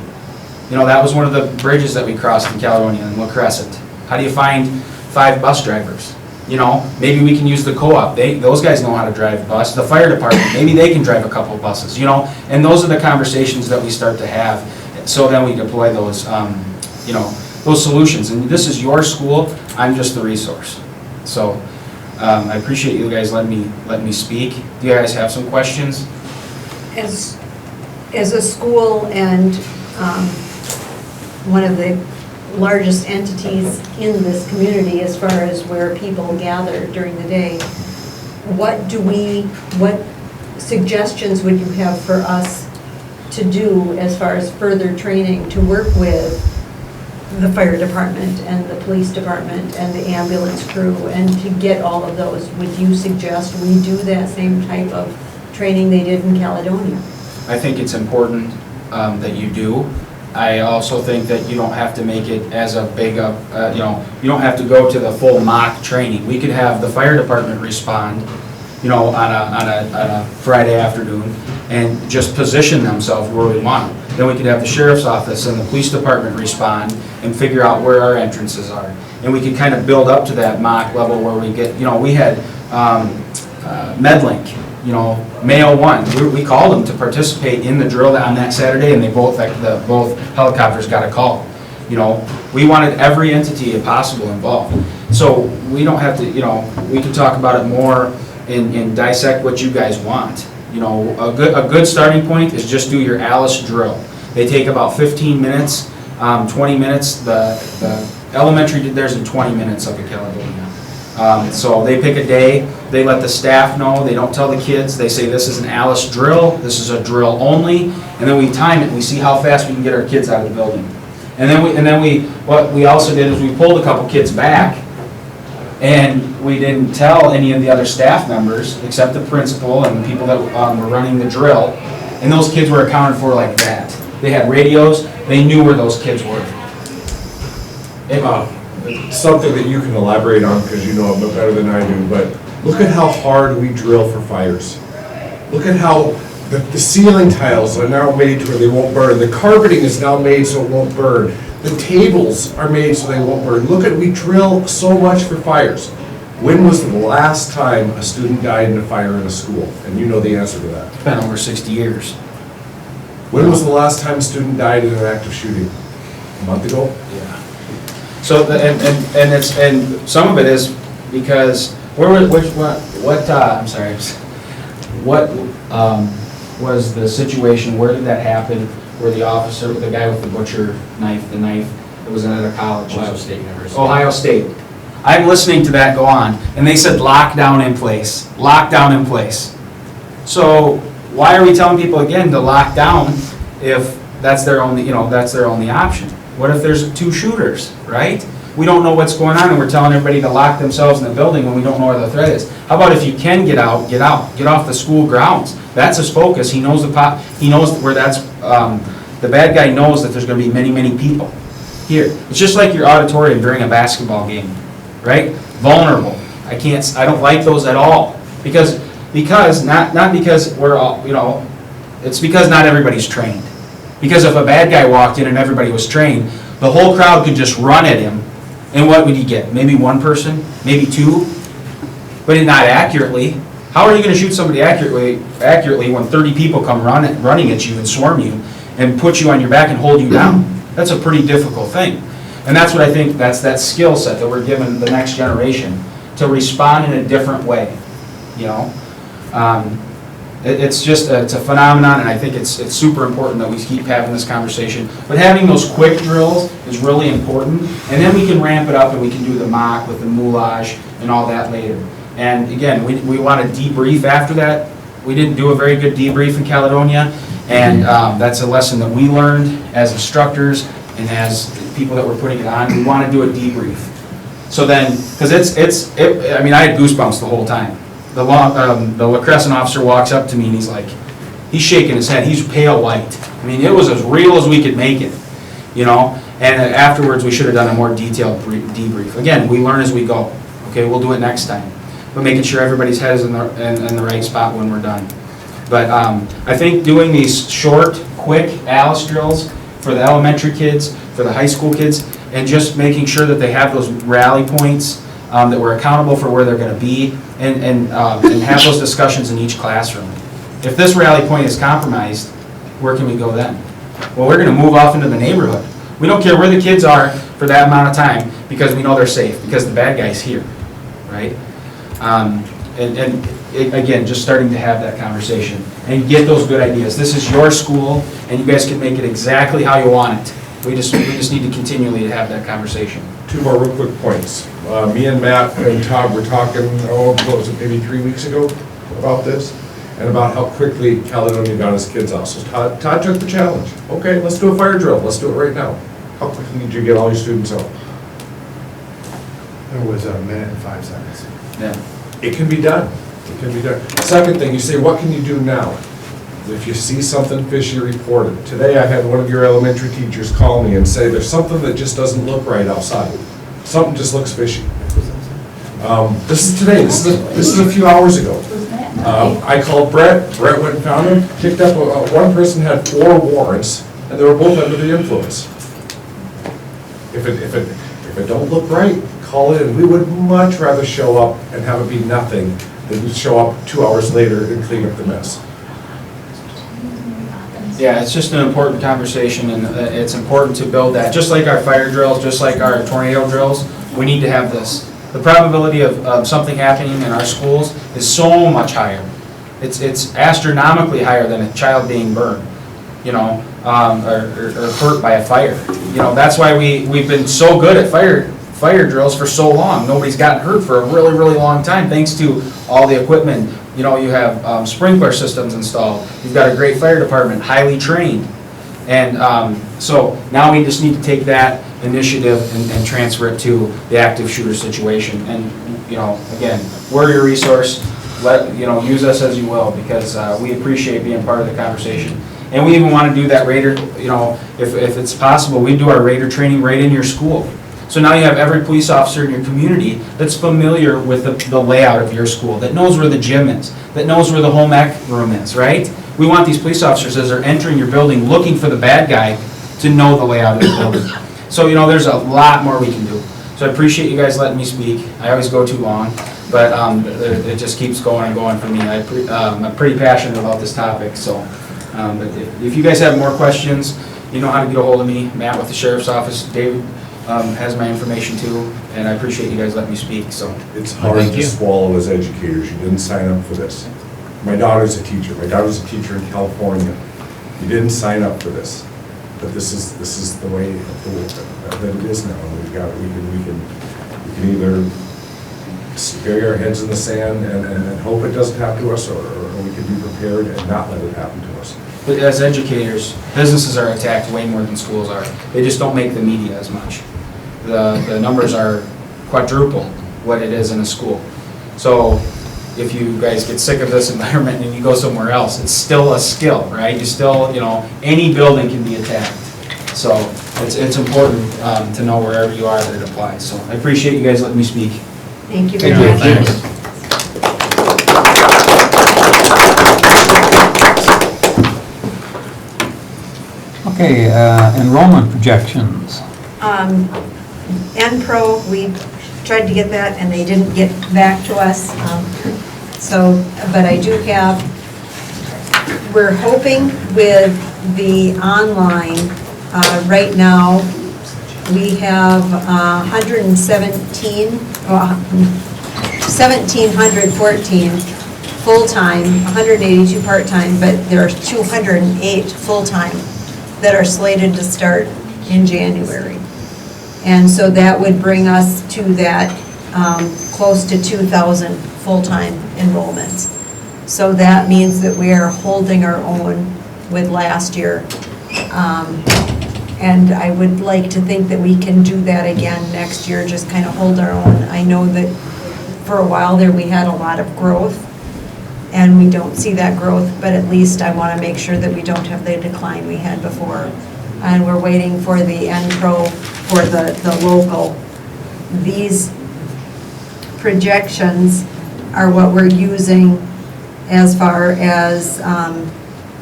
That was one of the bridges that we crossed in Caledonia and La Crescent. How do you find 5 bus drivers? Maybe we can use the co-op. Those guys know how to drive a bus. The fire department, maybe they can drive a couple of buses, And those are the conversations that we start to have. So then we deploy those, those solutions. And this is your school. I'm just the resource. So I appreciate you guys letting me speak. Do you guys have some questions? As a school and one of the largest entities in this community as far as where people gather during the day, what suggestions would you have for us to do as far as further training to work with the fire department and the police department and the ambulance crew, and to get all of those? Would you suggest we do that same type of training they did in Caledonia? I think it's important that you do. I also think that you don't have to make it as a big, you don't have to go to the full mock training. We could have the fire department respond, on a Friday afternoon and just position themselves where we want them. Then we could have the sheriff's office and the police department respond and figure out where our entrances are. And we could kind of build up to that mock level where we get, we had MedLink, Mayo 1. We called them to participate in the drill on that Saturday, and both helicopters got a call. We wanted every entity possible involved. So we don't have to, we can talk about it more and dissect what you guys want. A good starting point is just do your Alice drill. They take about 15 minutes, 20 minutes. The elementary did theirs in 20 minutes up in Caledonia. So they pick a day, they let the staff know, they don't tell the kids, they say this is an Alice drill, this is a drill only, and then we time it and we see how fast we can get our kids out of the building. What we also did is we pulled a couple kids back, and we didn't tell any of the other staff members, except the principal and the people that were running the drill, and those kids were accounted for like that. They had radios, they knew where those kids were. Something that you can elaborate on, because you know it better than I do, but look at how hard we drill for fires. Look at how The ceiling tiles are now made to where they won't burn. The carpeting is now made so it won't burn. The tables are made so they won't burn. Look at, we drill so much for fires. When was the last time a student died in a fire in a school? And you know the answer to that. It's been over 60 years. When was the last time a student died in an active shooting? A month ago? Yeah. So, and some of it is because, I'm sorry, what was the situation, where did that happen, where the officer, the guy with the butcher knife, it was at a college. Ohio State University. Ohio State. I'm listening to that go on, and they said lockdown in place, lockdown in place. So why are we telling people again to lock down if that's their only, that's their only option? What if there's 2 shooters, right? We don't know what's going on, and we're telling everybody to lock themselves in the building when we don't know where the threat is. How about if you can get out, get off the school grounds? That's his focus. He knows he knows where that's, the bad guy knows that there's gonna be many, many people here. It's just like your auditorium during a basketball game, right? Vulnerable. I don't like those at all. Because not because we're all, it's because not everybody's trained. Because if a bad guy walked in and everybody was trained, the whole crowd could just run at him, and what would he get? Maybe 1 person, maybe 2, but not accurately. How are you going to shoot somebody accurately when 30 people come running at you and swarm you and put you on your back and hold you down? That's a pretty difficult thing. And that's what I think, that's that skill set that we're giving the next generation, to respond in a different way, It's just, it's a phenomenon, and I think it's super important that we keep having this conversation. But having those quick drills is really important, and then we can ramp it up and we can do the mock with the moulage and all that later. And again, we want to debrief after that. We didn't do a very good debrief in Caledonia, and that's a lesson that we learned as instructors and as people that were putting it on. We want to do a debrief. So then, because I mean, I had goosebumps the whole time. The La Crescent officer walks up to me and he's shaking his head. He's pale white. I mean, it was as real as we could make it, And afterwards, we should have done a more detailed debrief. Again, we learn as we go. Okay, we'll do it next time. But making sure everybody's head is in the right spot when we're done. But I think doing these short, quick ALICE drills for the elementary kids, for the high school kids, and just making sure that they have those rally points, that we're accountable for where they're going to be, and have those discussions in each classroom. If this rally point is compromised, where can we go then? Well, we're going to move off into the neighborhood. We don't care where the kids are for that amount of time, because we know they're safe, because the bad guy's here, right? Again, just starting to have that conversation and get those good ideas. This is your school, and you guys can make it exactly how you want it. We just need to continually have that conversation. 2 more real quick points. Me and Matt and Todd were talking, what was it, maybe 3 weeks ago about this, and about how quickly Caledonia got his kids out. So Todd took the challenge. Okay, let's do a fire drill. Let's do it right now. How quickly did you get all your students out? It was 1 minute and 5 seconds. Yeah. It can be done. It can be done. Second thing, you say, what can you do now? If you see something fishy, report it. Today I had one of your elementary teachers call me and say, there's something that just doesn't look right outside. Something just looks fishy. This is today. This is a few hours ago. I called Brett. Brett went and found him. Picked up one person had 4 warrants, and they were both under the influence. If it don't look right, call it in. We would much rather show up and have it be nothing than show up 2 hours later and clean up the mess. Yeah, it's just an important conversation, and it's important to build that. Just like our fire drills, just like our tornado drills, we need to have this. The probability of something happening in our schools is so much higher. It's astronomically higher than a child being burned, or hurt by a fire. That's why we've been so good at fire drills for so long. Nobody's gotten hurt for a really, really long time, thanks to all the equipment. You have sprinkler systems installed. You've got a great fire department, highly trained. And so now we just need to take that initiative and transfer it to the active shooter situation. And, again, we're your resource. Use us as you will, because we appreciate being part of the conversation. And we even want to do that Raider, if it's possible, we do our Raider training right in your school. So now you have every police officer in your community that's familiar with the layout of your school, that knows where the gym is, that knows where the home ec room is, right? We want these police officers, as they're entering your building, looking for the bad guy, to know the layout of the building. So, there's a lot more we can do. So I appreciate you guys letting me speak. I always go too long, but it just keeps going and going for me. I'm pretty passionate about this topic, so. But if you guys have more questions, you know how to get a hold of me. Matt with the Sheriff's Office, David has my information too, and I appreciate you guys letting me speak, so. It's hard to swallow as educators. You didn't sign up for this. My daughter's a teacher. My daughter's a teacher in California. You didn't sign up for this. But this is the way that it is now. And we can either bury our heads in the sand and hope it doesn't happen to us, or we can be prepared and not let it happen to us. But as educators, businesses are attacked way more than schools are. They just don't make the media as much. The numbers are quadruple what it is in a school. So if you guys get sick of this environment and you go somewhere else, it's still a skill, right? You still, any building can be attacked. So it's important to know wherever you are that it applies. So I appreciate you guys letting me speak. Thank you very much. Thanks. Okay, enrollment projections. NPRO, we tried to get that and they didn't get back to us. But I do have, we're hoping with the online, right now, we have 1,714 full-time, 182 part-time, but there are 208 full-time that are slated to start in January. And so that would bring us to that close to 2,000 full-time enrollments. So that means that we are holding our own with last year. And I would like to think that we can do that again next year, just kind of hold our own. I know that for a while there we had a lot of growth, and we don't see that growth, but at least I want to make sure that we don't have the decline we had before. And we're waiting for the NPRO for the local. These projections are what we're using as far as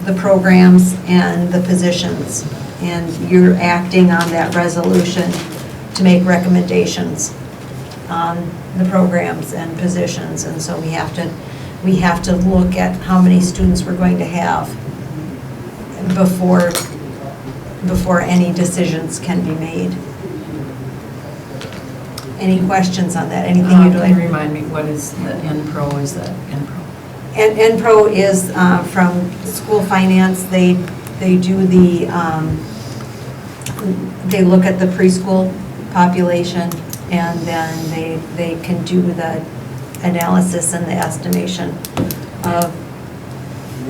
the programs and the positions. And you're acting on that resolution to make recommendations on the programs and positions. And so we have to look at how many students we're going to have before any decisions can be made. Any questions on that? Anything you'd like? Can you remind me, what is the NPRO? Is that NPRO? And NPRO is from school finance. They do they look at the preschool population, and then they can do the analysis and the estimation of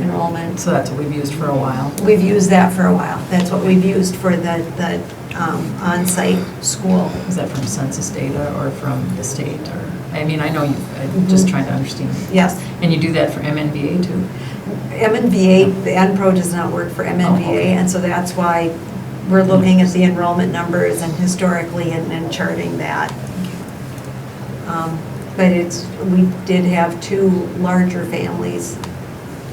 enrollment. So that's what we've used for a while? We've used that for a while. That's what we've used for the on-site school. Is that from census data or from the state? Or I mean, I know I'm just trying to understand. Yes. And you do that for MNVA too? MNVA, the NPRO does not work for MNVA, okay. and so that's why we're looking at the enrollment numbers and historically and charting that. But we did have 2 larger families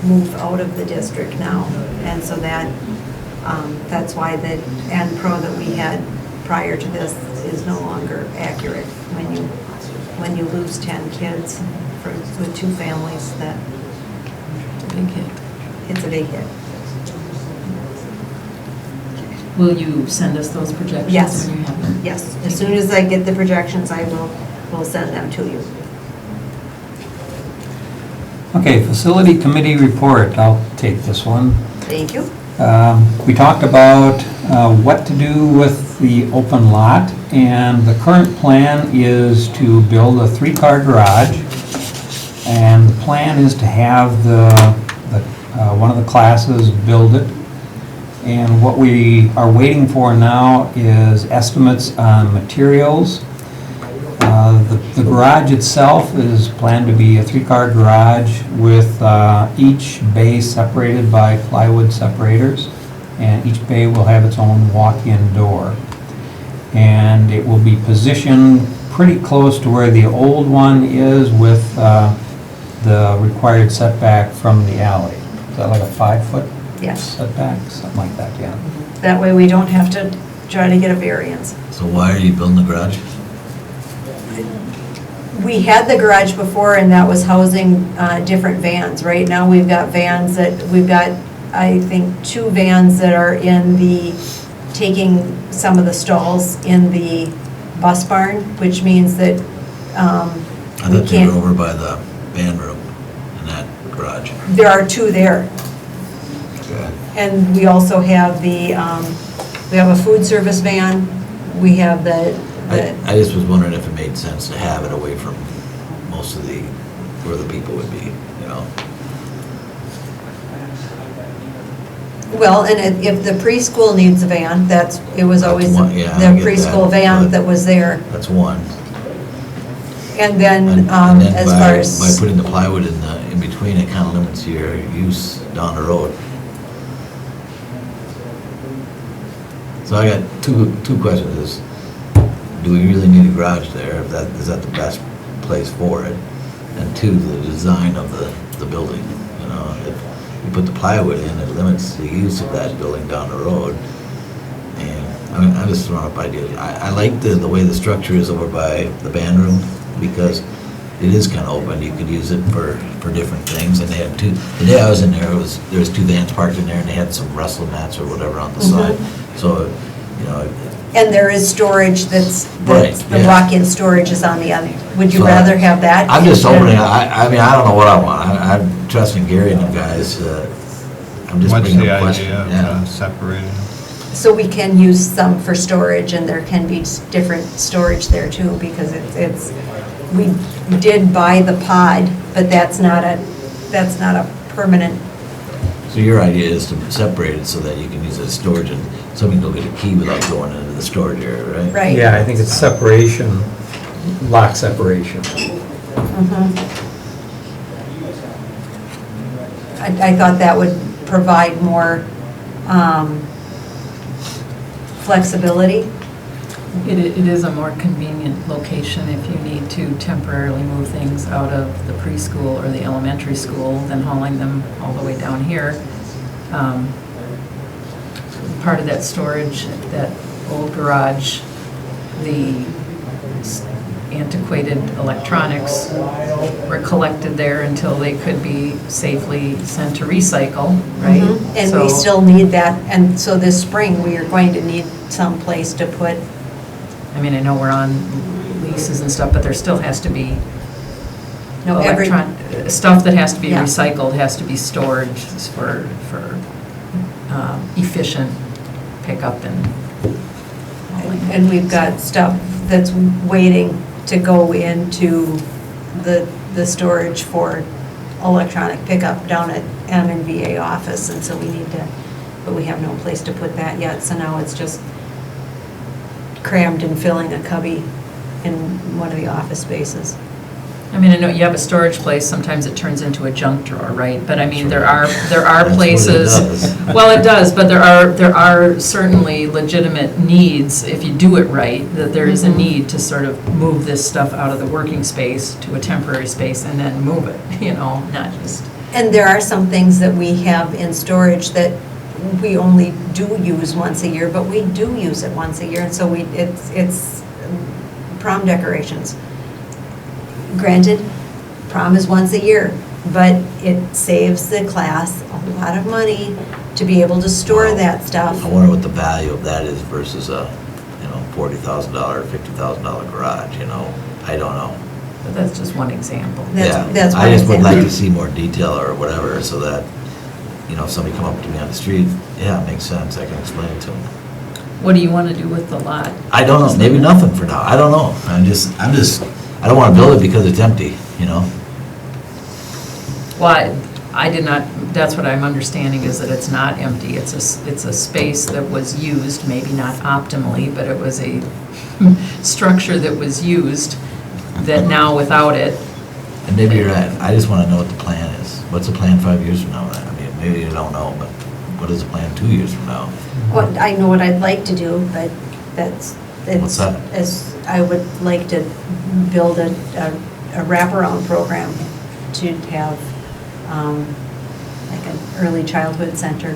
move out of the district now, and so that's why the NPRO that we had prior to this is no longer accurate. When you lose 10 kids with 2 families, that It's a big hit. it's a big hit. Will you send us those projections? Yes. When you have them? Yes, as soon as I get the projections, I will send them to you. Okay, facility committee report, I'll take this one. Thank you. We talked about what to do with the open lot, and the current plan is to build a 3-car garage, and the plan is to have one of the classes build it. And what we are waiting for now is estimates on materials. The garage itself is planned to be a 3-car garage with each bay separated by plywood separators, and each bay will have its own walk-in door. And it will be positioned pretty close to where the old one is, with the required setback from the alley. Is that like a 5-foot Yes. setback, something like that, yeah? That way we don't have to try to get a variance. So why are you building the garage? We had the garage before, and that was housing different vans. Right now, we've got I think, 2 vans that are taking some of the stalls in the bus barn, which means that I we thought they were can't, over by the band room in that garage. there are 2 there. Okay. And we also have we have a food service van, we have the I just was wondering if it made sense to have it away from most of where the people would be, you know? well, and if the preschool needs a van, it was always the one, yeah, I get preschool that, van but- that was there. That's one. And then, And then as by- far as. By putting the plywood in between, it kind of limits your use down the road. So I got two questions is, do we really need a garage there? Is that the best place for it? And 2, the design of the building, you know? If you put the plywood in, it limits the use of that building down the road. And, I mean, I'm just throwing up ideas. I like the way the structure is over by the band room, because it is kind of open. You could use it for different things. And they had 2, the day I was in there, there was 2 vans parked in there, and they had some wrestle mats or whatever on the side. So, you know, And there is storage the Right, yeah. walk-in storage is on the other. Would you So rather have that? I'm just opening, I mean, I don't know what I want. I'm trusting Gary and them guys. I'm just What's bringing the up questions. idea of Yeah. separating? So we can use some for storage, and there can be different storage there too, because we did buy the pod, but that's not a permanent. So your idea is to separate it so that you can use it as storage and somebody can go get a key without going into the storage area, right? Right. Yeah, I think it's separation, lock separation. Mhm. I thought that would provide more flexibility. It is a more convenient location if you need to temporarily move things out of the preschool or the elementary school than hauling them all the way down here. Part of that storage, that old garage, the antiquated electronics were collected there until they could be safely sent to recycle, right? Mhm. And we So- still need that, and so this spring, we are going to need some place to put. I mean, I know we're on leases and stuff, but there still has to be No, every. stuff that has to be Yeah. recycled has to be stored for efficient pickup and hauling. And we've got stuff that's waiting to go into the storage for electronic pickup down at M&VA office, and so we need to, but we have no place to put that yet, so now it's just crammed and filling a cubby in one of the office spaces. I mean, I know you have a storage place, sometimes it turns into a junk drawer, right? But I mean, there are That's what it places. does. Well, it does, but there are certainly legitimate needs, if you do it right, that there is a need to sort of move this stuff out of the working space to a temporary space and then move it, you know, not just. And there are some things that we have in storage that we only do use once a year, but we do use it once a year, and so it's prom decorations. Granted, prom is once a year, but it saves the class a lot of money to be able to store that stuff. I wonder what the value of that is versus a, $40,000, $50,000 garage, I don't know. But that's just one example. Yeah, That's I one just would like example. to see more detail or whatever, so that, if somebody come up to me on the street, yeah, it makes sense, I can explain it to them. What do you want to do with the lot? I don't know, maybe nothing for now, I don't know, I don't want to build it because it's empty, Well, I did not, that's what I'm understanding, is that it's not empty. It's a space that was used, maybe not optimally, but it was a structure that was used, that now without it. And maybe you're right, I just want to know what the plan is. What's the plan 5 years from now? I mean, maybe you don't know, but what is the plan 2 years from now? Well, I know what I'd like to do, but it's. What's that? I would like to build a wraparound program to have like a early childhood center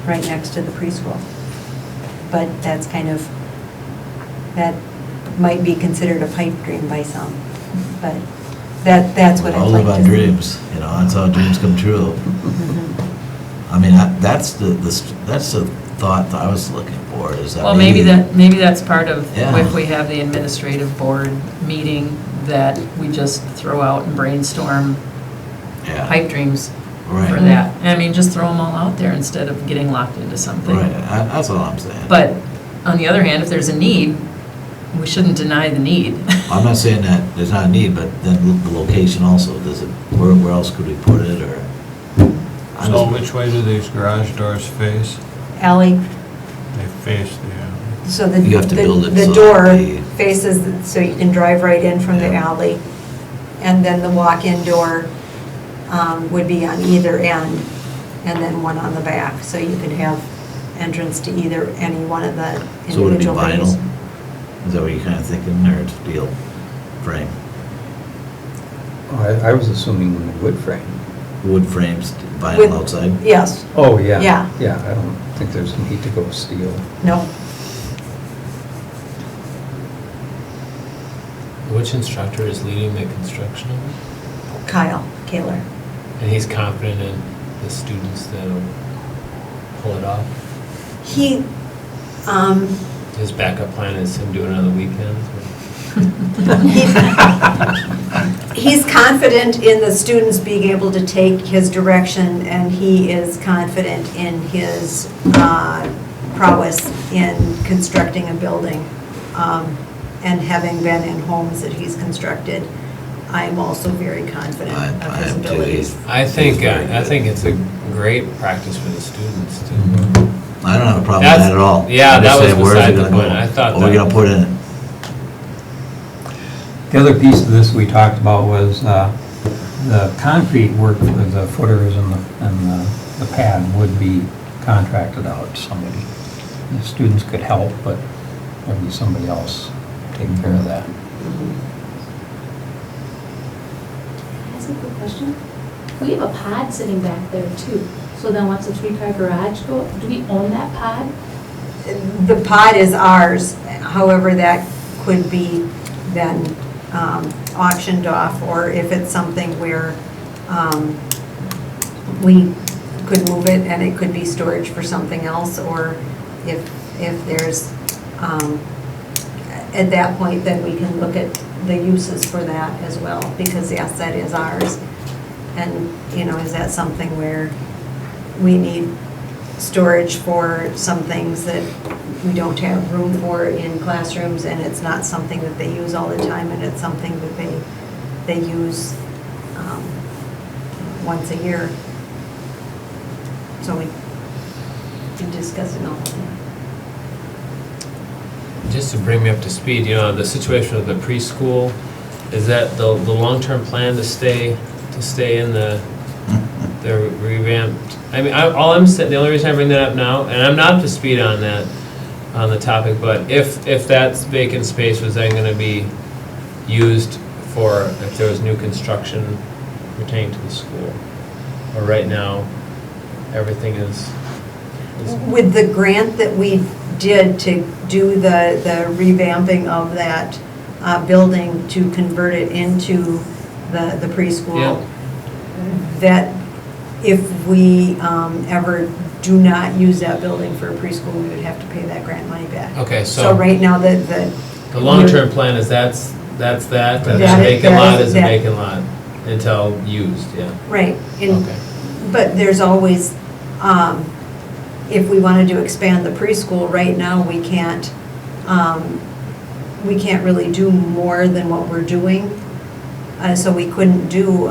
right next to the preschool. But that's kind of, that might be considered a pipe dream by some, but that's what We I'd all like live to on see. dreams, you know, that's how dreams come true. Mhm. I mean, that's the thought that I was looking for, is that Well, maybe that's part of, Yeah. if we have the administrative board meeting, that we just throw out and brainstorm Yeah, pipe dreams for right, that. I mean, just throw them all out there instead of getting locked into something. right, that's all I'm saying. But on the other hand, if there's a need, we shouldn't deny the need. I'm not saying that there's not a need, but then the location also, does it, where else could we put it, or? I So just- which way do these garage doors face? Alley, They face the, so the, You have to build it the so door the- faces, so you can drive right in from the Yeah. alley. And then the walk-in door would be on either end, and then one on the back. So you could have entrance to either, any one of the So would it be individual bays. vinyl? Is that what you're kind of thinking, or steel frame? I was assuming wood frame. Wood frames, With- vinyl outside? Yes, Oh, yeah. Yeah. Yeah, I don't think there's a need to go steel. no, Which instructor is leading the construction of it? Kyle Kaler. And he's confident in the students that'll pull it off? He, His backup plan is him doing it on the weekends? he's confident in the students being able to take his direction, and he is confident in his prowess in constructing a building. And having been in homes that he's constructed, I'm also very confident I of his am too. abilities. I think it's a great practice for the students too. I don't have a problem with That's- that at all. yeah, I'm that just was saying, where's it beside the gonna go? point. I thought What are we that- gonna put in it? The other piece of this we talked about was the concrete work for the footers and the pad would be contracted out to somebody. The students could help, but there'd be somebody else taking care of that. That's a good question. We have a pod sitting back there too. So then what's the three-car garage go? Do we own that pod? The pod is ours, however, that could be then auctioned off, or if it's something where we could move it and it could be storage for something else, or if there's, at that point, then we can look at the uses for that as well, because yes, that is ours. And, you know, is that something where we need storage for some things that we don't have room for in classrooms, and it's not something that they use all the time, and it's something that they use once a year. So we can discuss it all. Just to bring me up to speed, the situation with the preschool, is that the long-term plan to stay in the revamped? I mean, all I'm saying, the only reason I bring that up now, and I'm not up to speed on that, on the topic, but if that vacant space was then gonna be used for, if there was new construction pertaining to the school, or right now, everything is With the grant that we did to do the revamping of that building to convert it into the preschool, that if we ever do not use that building for a preschool, we would have to pay that grant money back. Okay, So right now, the long-term plan is that's that, and the That is- vacant that lot is is a that. vacant lot until used, yeah. Right, and- Okay. but there's always, if we wanted to expand the preschool, right now, we can't really do more than what we're doing. So we couldn't do,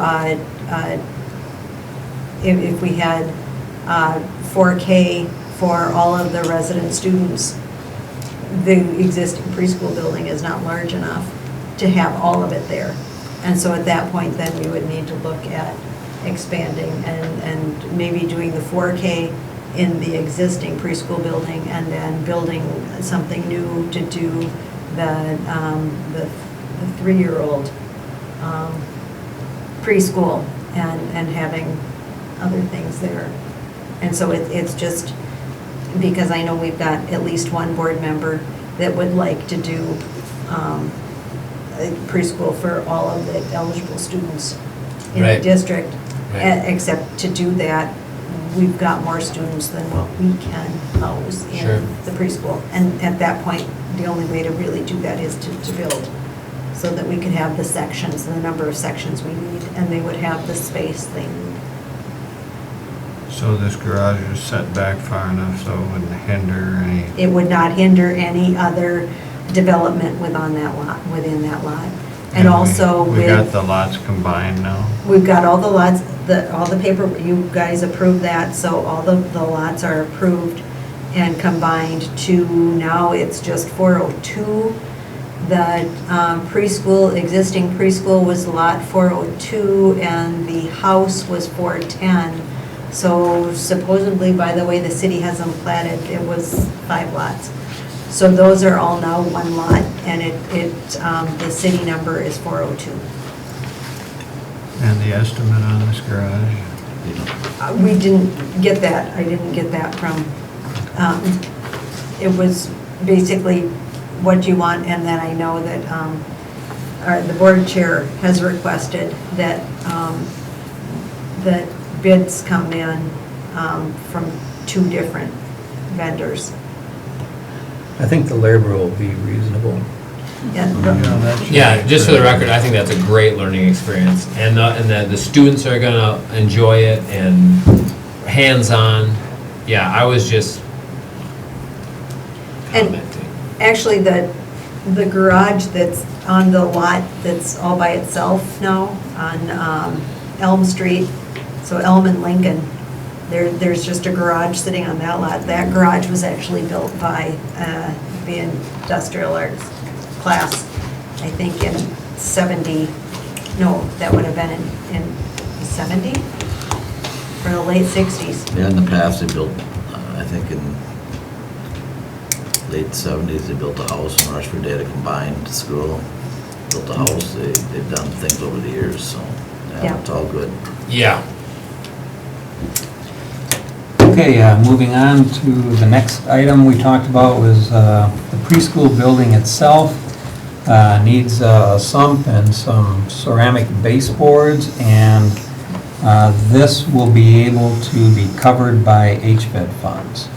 if we had 4K for all of the resident students, the existing preschool building is not large enough to have all of it there. And so at that point, then we would need to look at expanding and maybe doing the 4K in the existing preschool building, and then building something new to do the 3-year-old preschool, and having other things there. And so it's just, because I know we've got at least one board member that would like to do preschool for all of the eligible students in the Right. district. Right. Except to do that, we've got more students than what we can house Sure. in the preschool. And at that point, the only way to really do that is to build, so that we could have the sections, the number of sections we need, and they would have the space they need. So this garage is set back far enough so it wouldn't hinder any, It would not hinder any other development within that lot. And also we got with, the lots combined now? we've got all the lots, all the paper, you guys approved that, so all the lots are approved and combined to, now it's just 402. The preschool, existing preschool was lot 402, and the house was 410. So supposedly, by the way the city has them platted, it was 5 lots. So those are all now one lot, and the city number is 402. And the estimate on this garage? We didn't get that, I didn't get that from, it was basically what do you want, and then I know that the board chair has requested that, that bids come in from 2 different vendors. I think the labor will be reasonable. Yeah, just for the record, I think that's a great learning experience, and that the students are gonna enjoy it, and hands-on. Yeah, I was just And commenting. actually, the garage that's on the lot that's all by itself now on Elm Street, so Elm and Lincoln, there's just a garage sitting on that lot. That garage was actually built by the industrial arts class, I think in 70, no, that would have been in 70? Or the late 60s. Yeah, in the past, they built, I think in late 70s, they built a house in Rushford. They had a combined school, built a house. They've done things over the years, so Yeah. yeah, it's all good. Yeah. Okay, moving on to the next item we talked about was the preschool building itself. Needs a sump and some ceramic baseboards, and this will be able to be covered by HPS funds.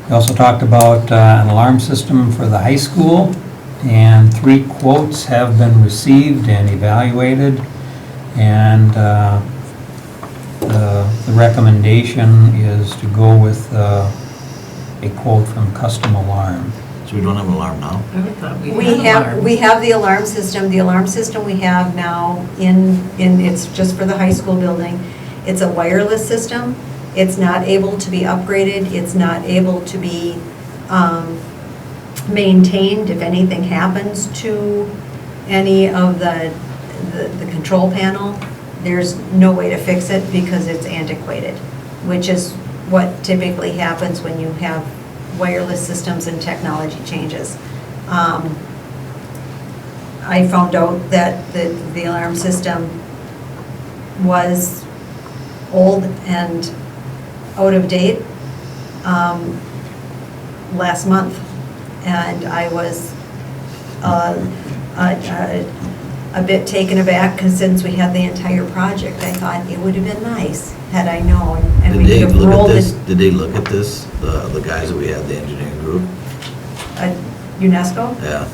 We also talked about an alarm system for the high school, and 3 quotes have been received and evaluated, and the recommendation is to go with a quote from Custom Alarm. So we don't have an alarm now? I would thought we We had have, alarms. we have the alarm system. The alarm system we have now it's just for the high school building. It's a wireless system. It's not able to be upgraded. It's not able to be maintained if anything happens to any of the control panel. There's no way to fix it because it's antiquated, which is what typically happens when you have wireless systems and technology changes. I found out that the alarm system was old and out of date last month, and I was a bit taken aback, because since we had the entire project, I thought it would have been nice had I known, and we could have rolled it. Did they look at this, the guys that we had, the engineering group? UNESCO? Yeah.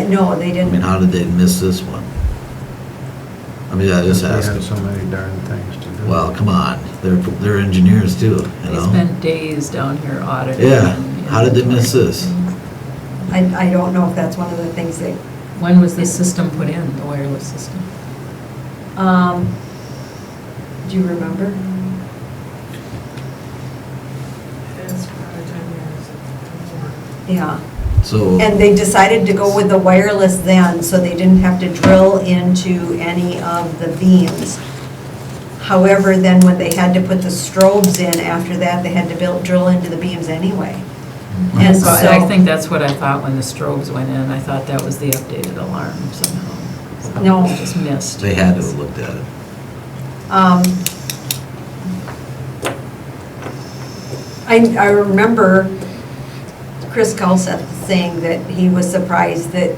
No, they I didn't. mean, how did they miss this one? I mean, I just We asked. had so many darn things to do. Well, come on, they're engineers too, you They know? spent days down here auditing. Yeah, and, how did they miss this? I don't know if that's one of the things that, When was this system put in, the wireless system? do you remember? Yeah. So, And they decided to go with the wireless then, so they didn't have to drill into any of the beams. However, then when they had to put the strobes in after that, they had to drill into the beams anyway. And So so, I think that's what I thought when the strobes went in. I thought that was the updated alarm somehow. So No. it was just missed. they had to have looked at it. I remember Chris Kalseth saying that he was surprised that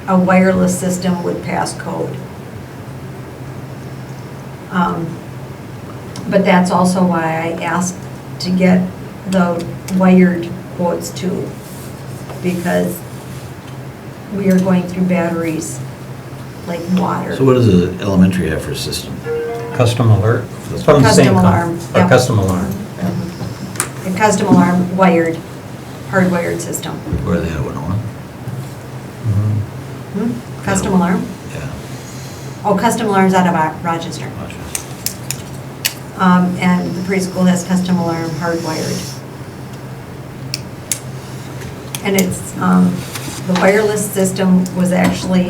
a wireless system would pass code. But that's also why I asked to get the wired quotes too, because we are going through batteries like water. So what does the elementary have for a system? Custom alert? From the same Custom alarm, A yep. custom alarm. A custom alarm, wired, hardwired system. Where are they at, Winona? Custom alarm? Yeah. Oh, custom alarms out of Rochester. And the preschool has custom alarm hardwired. And it's, the wireless system was actually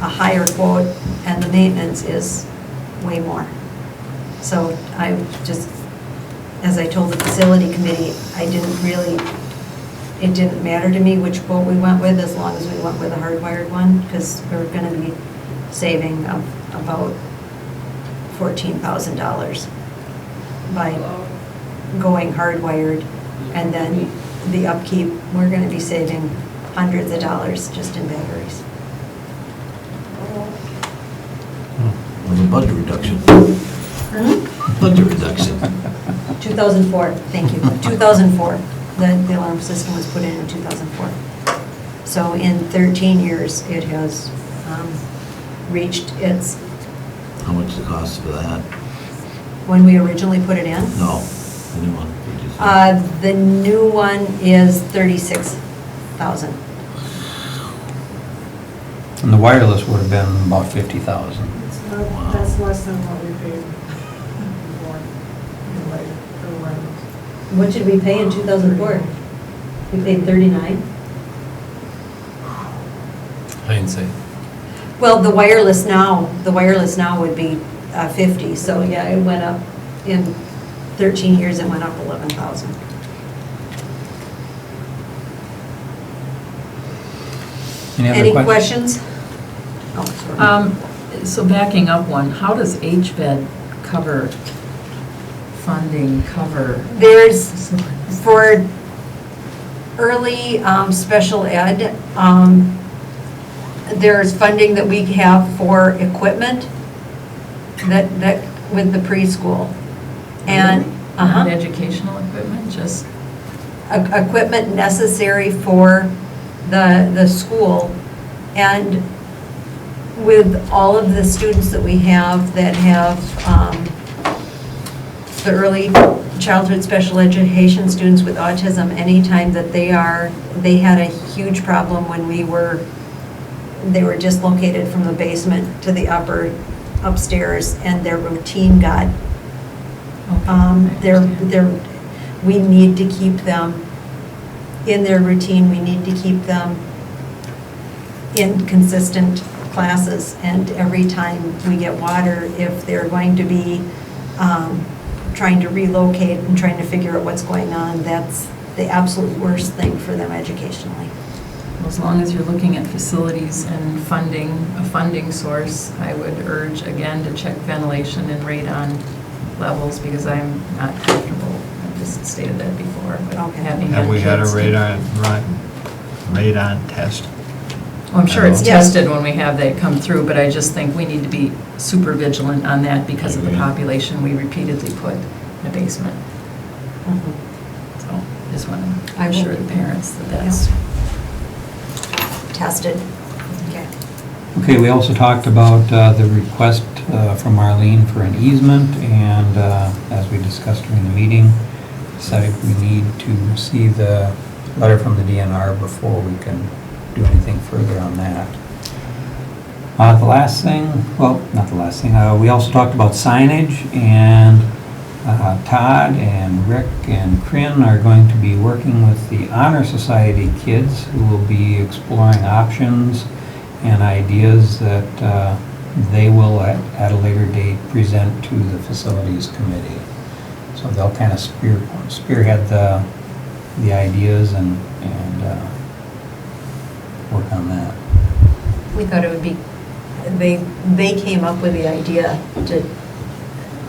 a higher quote, and the maintenance is way more. So I just, as I told the facility committee, I didn't really, it didn't matter to me which quote we went with, as long as we went with a hardwired one, because we're gonna be saving about $14,000 by going hardwired, and then the upkeep, we're gonna be saving hundreds of dollars just in batteries. Well, the budget reduction. Budget reduction. 2004, thank you, 2004. The alarm system was put in 2004. So in 13 years, it has reached its, How much is the cost for that? when we originally put it in. No, the new one. you just said. The new one is 36,000. And the wireless would have been about 50,000. That's less than what we paid before, for the wireless. What did we pay in 2004? We paid 39? Hindsight. Well, the wireless now would be 50, so yeah, it went up, in 13 years, it went up 11,000. Any other Any questions? Oh, sorry. So backing up one, how does HPS cover funding, cover? There's, for early special ed, there's funding that we have for equipment that with the preschool. And, Not educational equipment, just, equipment necessary for the school. And with all of the students that we have that have, the early childhood special education students with autism, anytime that they had a huge problem when they were dislocated from the basement to the upstairs, and their routine got, we need to keep them in their routine, we need to keep them in consistent classes, and every time we get water, if they're going to be trying to relocate and trying to figure out what's going on, that's the absolute worst thing for them educationally. as long as you're looking at facilities and funding, a funding source, I would urge again to check ventilation and radon levels, because I'm not comfortable, I've just stated that before, but having Have we had a kids radon test? Well, I'm sure it's Yes. tested when we have that come through, but I just think we need to be super vigilant on that because of the population we repeatedly put in the basement. So just want to I will assure do the that. parents that that's. Tested. Okay. Okay, we also talked about the request from Marlene for an easement, and as we discussed during the meeting, decided we need to see the letter from the DNR before we can do anything further on that. The last thing, well, not the last thing, we also talked about signage, and Todd and Rick and Corinne are going to be working with the Honor Society kids, who will be exploring options and ideas that they will at a later date present to the facilities committee. So they'll kind of spearhead the ideas and work on that. We thought it would be, they came up with the idea to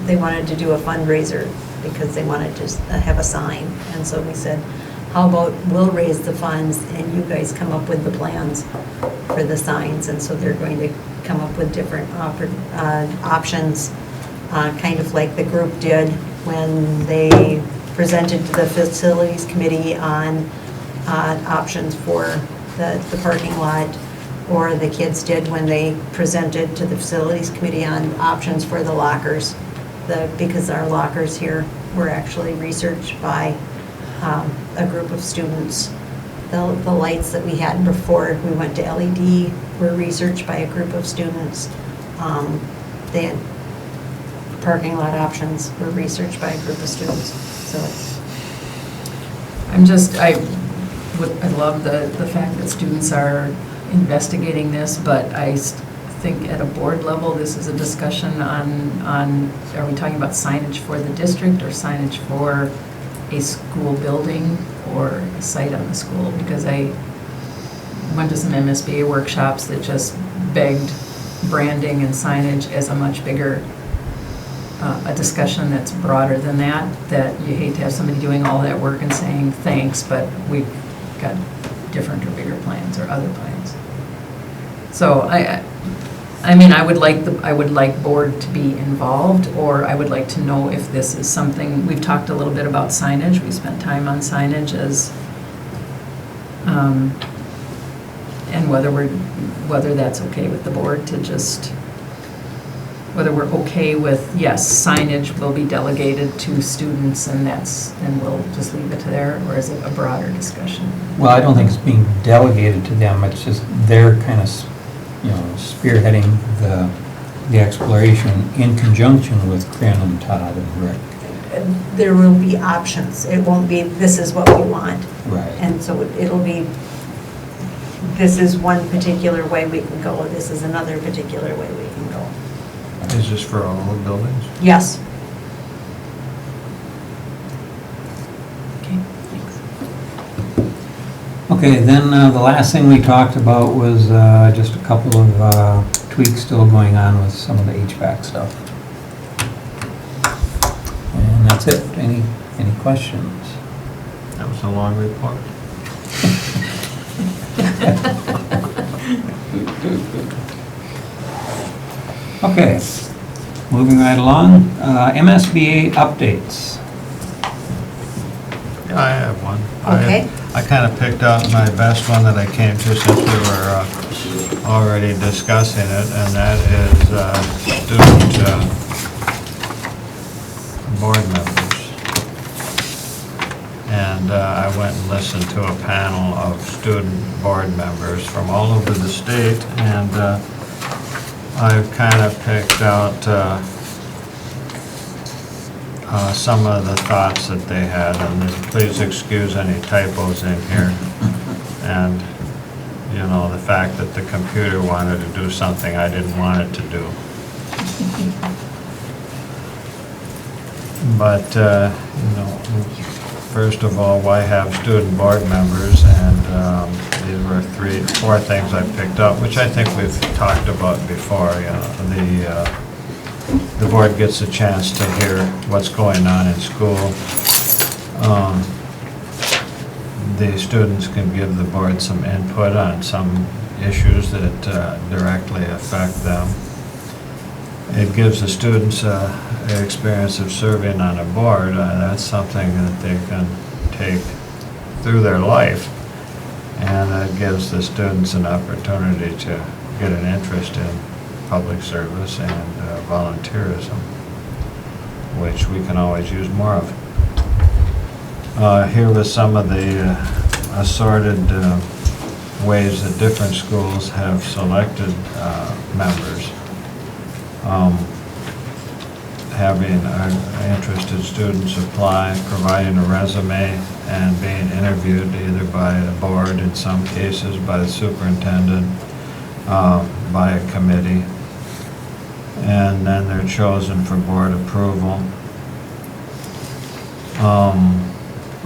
they wanted to do a fundraiser because they wanted to have a sign. And so we said, how about we'll raise the funds and you guys come up with the plans for the signs. And so they're going to come up with different options, kind of like the group did when they presented to the facilities committee on options for the parking lot, or the kids did when they presented to the facilities committee on options for the lockers. Because our lockers here were actually researched by a group of students. The lights that we had before we went to LED were researched by a group of students. They had parking lot options were researched by a group of students. So I love the fact that students are investigating this, but I think at a board level, this is a discussion on, are we talking about signage for the district or signage for a school building or a site on the school? Because I went to some MSBA workshops that just begged branding and signage as a much bigger, a discussion that's broader than that you hate to have somebody doing all that work and saying thanks, but we've got different or bigger plans or other plans. So I mean, I would like board to be involved, or I would like to know if this is something, we've talked a little bit about signage, we spent time on signage as, and whether that's okay with the board to just, whether we're okay with, yes, signage will be delegated to students and we'll just leave it to there, or is it a broader discussion? Well, I don't think it's being delegated to them, it's just they're kind of, spearheading the exploration in conjunction with Corinne and Todd and Rick. there will be options. It won't be, this is what we want. Right. And so it'll be, this is one particular way we can go, this is another particular way we can go. Is this for all the buildings? Yes. Okay, thanks. Okay, then the last thing we talked about was just a couple of tweaks still going on with some of the HVAC stuff. And that's it. Any questions? That was a long report. Okay, moving right along. MSBA updates. Yeah, I have one. Okay. I kind of picked out my best one that I came to since we were already discussing it, and that is student board members. And I went and listened to a panel of student board members from all over the state, and I've kind of picked out some of the thoughts that they had, and please excuse any typos in here. And, you know, the fact that the computer wanted to do something I didn't want it to do. But, you know, first of all, why have student board members? And these were 4 things I picked up, which I think we've talked about before. You know, the board gets a chance to hear what's going on in school. The students can give the board some input on some issues that directly affect them. It gives the students an experience of serving on a board. That's something that they can take through their life. And it gives the students an opportunity to get an interest in public service and volunteerism, which we can always use more of. Here was some of the assorted ways that different schools have selected members. Having interested students apply, providing a resume, and being interviewed either by the board, in some cases by the superintendent, by a committee, and then they're chosen for board approval.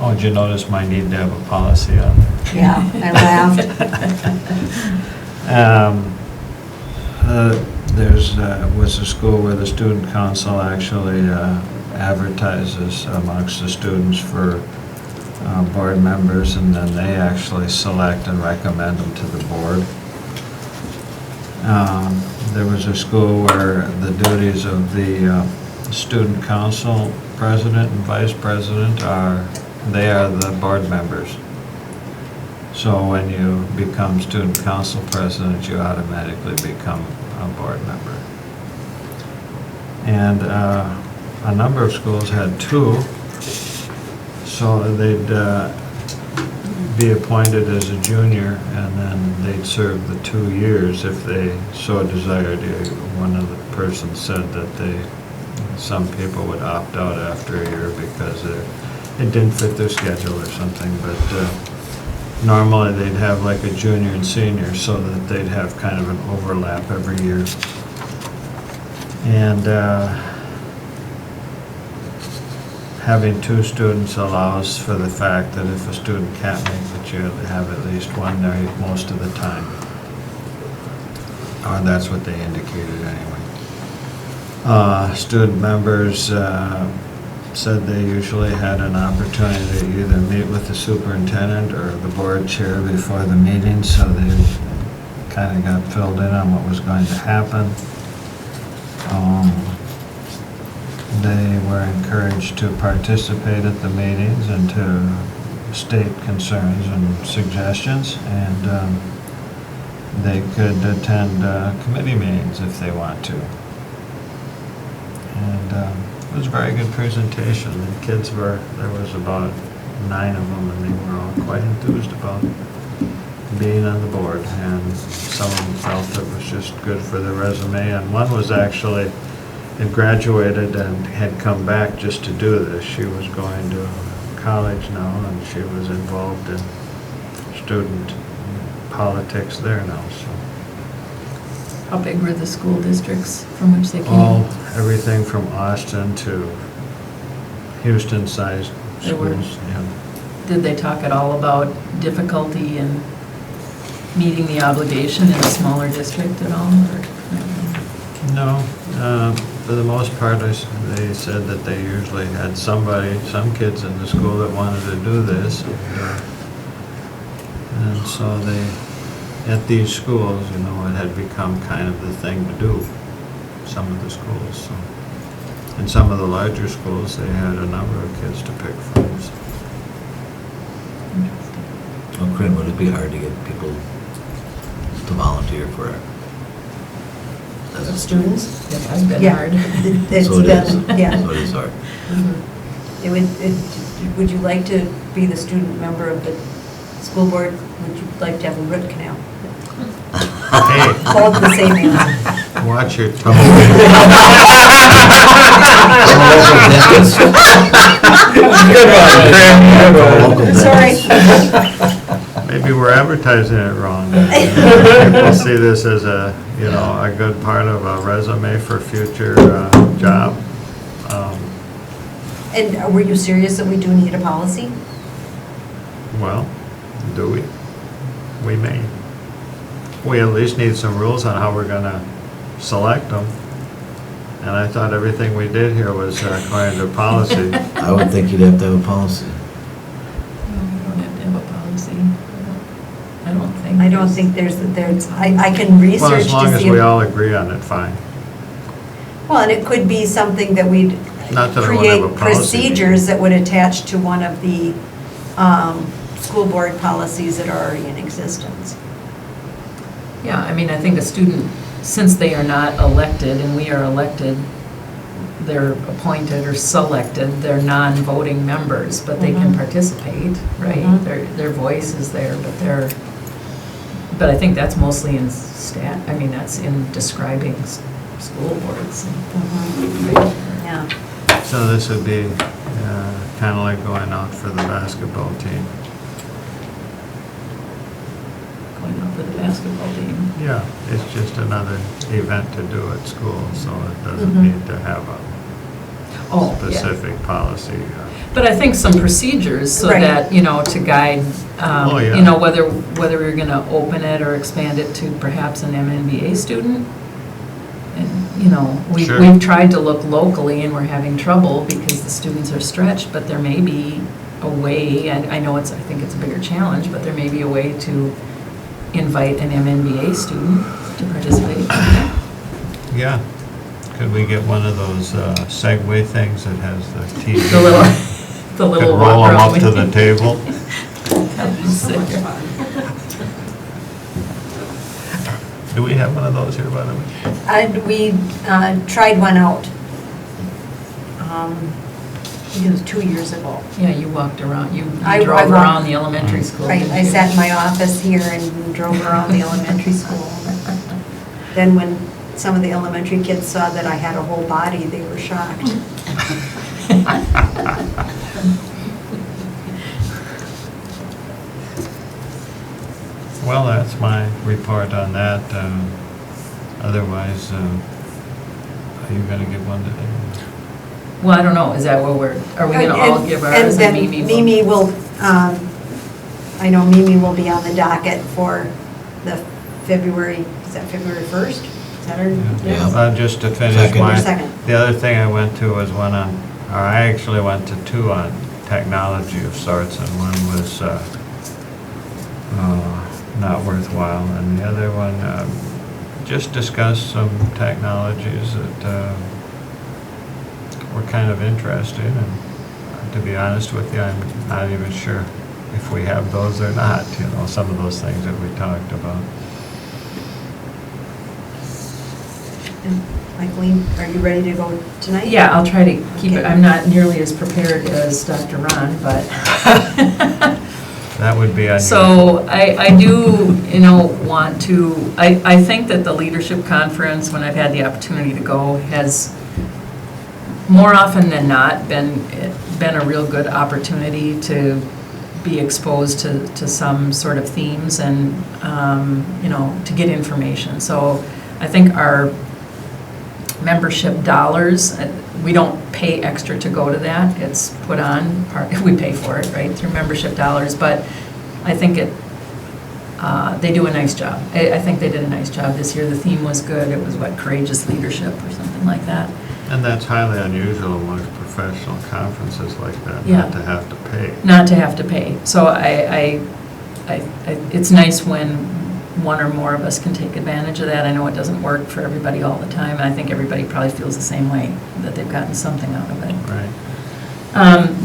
Oh, did you notice my need to have a policy on there? Yeah, I laughed. was a school where the student council actually advertises amongst the students for board members, and then they actually select and recommend them to the board. There was a school where the duties of the student council president and vice president they are the board members. So when you become student council president, you automatically become a board member. And a number of schools had two, so they'd be appointed as a junior, and then they'd serve the 2 years if they so desired. One of the persons said that some people would opt out after a year because it didn't fit their schedule or something, but normally they'd have like a junior and senior so that they'd have kind of an overlap every year. And having two students allows for the fact that if a student can't make it, you have at least one there most of the time. Or that's what they indicated anyway. Student members said they usually had an opportunity to either meet with the superintendent or the board chair before the meeting, so they kind of got filled in on what was going to happen. They were encouraged to participate at the meetings and to state concerns and suggestions, and they could attend committee meetings if they want to. And it was a very good presentation. The kids there was about 9 of them, and they were all quite enthused about being on the board, and some of them felt it was just good for their resume, and one was actually had graduated and had come back just to do this. She was going to college now, and she was involved in student politics there now, so. How big were the school districts from which they came? Everything from Austin to Houston-sized They were. schools, yeah. Did they talk at all about difficulty in meeting the obligation in a smaller district at all? Or? No, for the most part, they said that they usually had some kids in the school that wanted to do this. And so at these schools, it had become kind of the thing to do, some of the schools. So. In some of the larger schools, they had a number of kids to pick from. So. Well, Corinne, would it be hard to get people to volunteer for it? Students? It has been Yeah. hard. It's So it is. been, yeah. So it is hard. Would you like to be the student member of the school board? Would you like to have a root canal? Hey, Both the same answer. watch your tone. Sorry. Maybe we're advertising it wrong. People see this as a good part of a resume for future job. And were you serious that we do need a policy? Well, do we? We may. We at least need some rules on how we're gonna select them. And I thought everything we did here was according to policy. I would think you'd have to have a policy. No, we don't have to have a policy. I don't think. I don't think there's, I can research Well, to see. as long as we if- all agree on it, fine. Well, and it could be something that we'd Not that I won't have a create policy meeting. procedures that would attach to one of the school board policies that are already in existence. Yeah, I mean, I think a student, since they are not elected and we are elected, they're appointed or selected, they're non-voting members, but they can Mhm. participate, right? Mhm. Their voice is there, but I think that's mostly in that's in describing school boards. Yeah. So this would be kind of like going out for the basketball team. Going out for the basketball team. Yeah, it's just another event to do at school, so it doesn't Mhm. need to have a Oh, yeah. specific policy. But I think some procedures so Right. that, to guide, Oh, yeah. whether you're going to open it or expand it to perhaps an MNBA student, And, you know, Sure. we've tried to look locally and we're having trouble because the students are stretched, but there may be a way, and I know I think it's a bigger challenge, but there may be a way to invite an MNBA student to participate. Yeah. Could we get one of those Segway things that has the TV? The little Could roll walk them around up to the with- table? Do we have one of those here, by the way? We tried one out. I think it was 2 years ago. Yeah, you walked around, you I drove walked- around the elementary school. Right, didn't I you? sat in my office here and drove around the elementary school. Then when some of the elementary kids saw that I had a whole body, they were shocked. Well, that's my report on that. Otherwise, are you going to give one today? Well, I don't know, is that what are we gonna all give ours and Mimi will? Mimi will, I know Mimi will be on the docket for the February, is that February 1st? Is that her? Yeah. Just to finish Second. mine, Second. the other thing I went to was one on, or I actually went to two on technology of sorts, and one was not worthwhile, and the other one just discussed some technologies that we're kind of interested in, and to be honest with you, I'm not even sure if we have those or not, you know, some of those things that we talked about. Michaeline, are you ready to go tonight? Yeah, I'll try to keep it, Okay. I'm not nearly as prepared as Dr. Ron, but. That would be unusual. So I do, you know, want to, I think that the leadership conference, when I've had the opportunity to go, has more often than not been a real good opportunity to be exposed to some sort of themes and, you know, to get information. So I think our membership dollars, we don't pay extra to go to that. It's put on, we pay for it, right, through membership dollars, but I think they do a nice job. I think they did a nice job this year. The theme was good. It was what, courageous leadership or something like that. And that's highly unusual among professional conferences like that, Yeah. not to have to pay. Not to have to pay. So it's nice when one or more of us can take advantage of that. I know it doesn't work for everybody all the time. I think everybody probably feels the same way, that they've gotten something out of it. Right.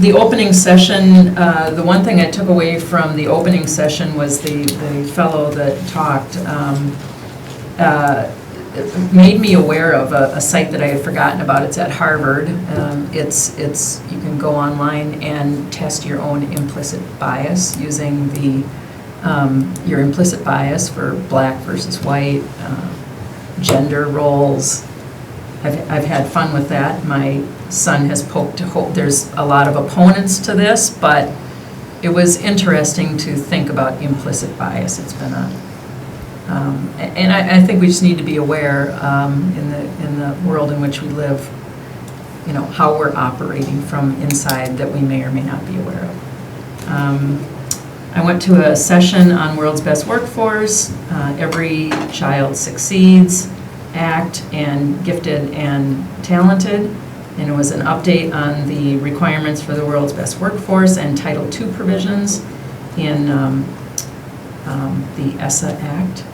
The opening session, the one thing I took away from the opening session was the fellow that talked, it made me aware of a site that I had forgotten about. It's at Harvard. You can go online and test your own implicit bias using your implicit bias for black versus white, gender roles. I've had fun with that. My son has poked a hole. There's a lot of opponents to this, but it was interesting to think about implicit bias. It's been and I think we just need to be aware in the world in which we live, you know, how we're operating from inside that we may or may not be aware of. I went to a session on World's Best Workforce, Every Child Succeeds, ACT, and Gifted and Talented. And it was an update on the requirements for the World's Best Workforce and Title II provisions in the ESSA Act.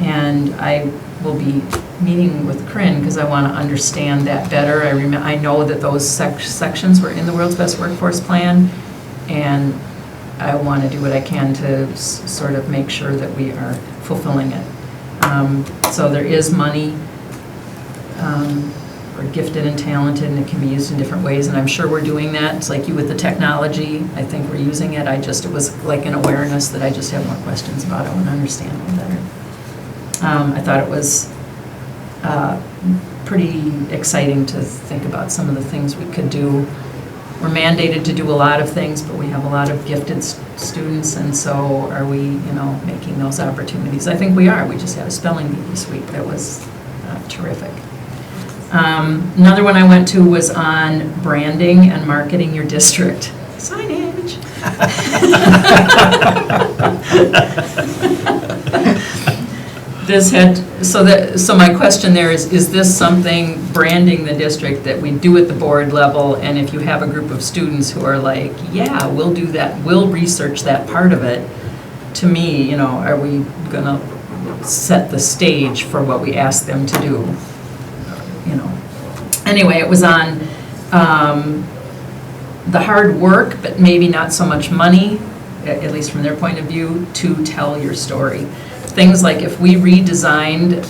And I will be meeting with Corinne because I want to understand that better. I know that those sections were in the World's Best Workforce Plan, and I want to do what I can to sort of make sure that we are fulfilling it. So there is money for gifted and talented, and it can be used in different ways, and I'm sure we're doing that. It's like you with the technology. I think we're using it. It was like an awareness that I just have more questions about. I want to understand a little better. I thought it was pretty exciting to think about some of the things we could do. We're mandated to do a lot of things, but we have a lot of gifted students, and so are we, you know, making those opportunities? I think we are. We just had a spelling bee this week that was terrific. Another one I went to was on branding and marketing your district. Signage. So my question there is this something, branding the district, that we do at the board level? And if you have a group of students who are like, yeah, we'll do that, we'll research that part of it, to me, you know, are we gonna set the stage for what we ask them to do? You know. Anyway, it was on the hard work, but maybe not so much money, at least from their point of view, to tell your story. Things like if we redesigned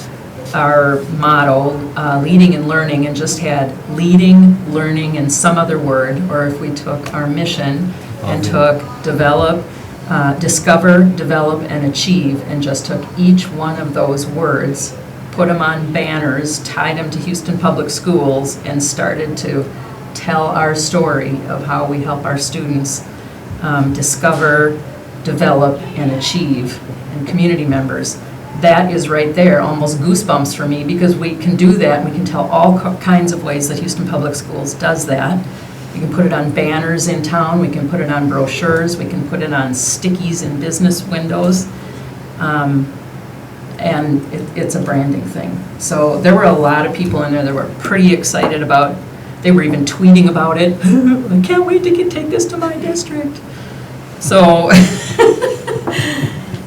our motto, leading and learning, and just had leading, learning, and some other word, or if we took our mission and took develop, discover, develop, and achieve, and just took each one of those words, put them on banners, tied them to Houston Public Schools, and started to tell our story of how we help our students discover, develop, and achieve, and community members. That is right there, almost goosebumps for me, because we can do that. We can tell all kinds of ways that Houston Public Schools does that. We can put it on banners in town, we can put it on brochures, we can put it on stickies in business windows. And it's a branding thing. So there were a lot of people in there that were pretty excited about, they were even tweeting about it. I can't wait to take this to my district. So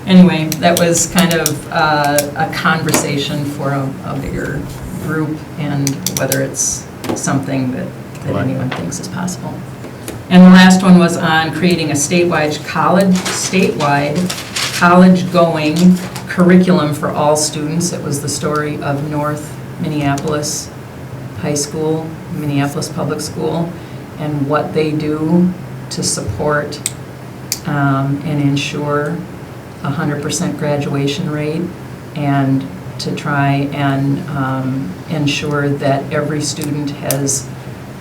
anyway, that was kind of a conversation for a bigger group, and whether it's something that anyone thinks is possible. And the last one was on creating a statewide college-going curriculum for all students. It was the story of North Minneapolis High School, Minneapolis Public School, and what they do to support and ensure 100% graduation rate, and to try and ensure that every student has,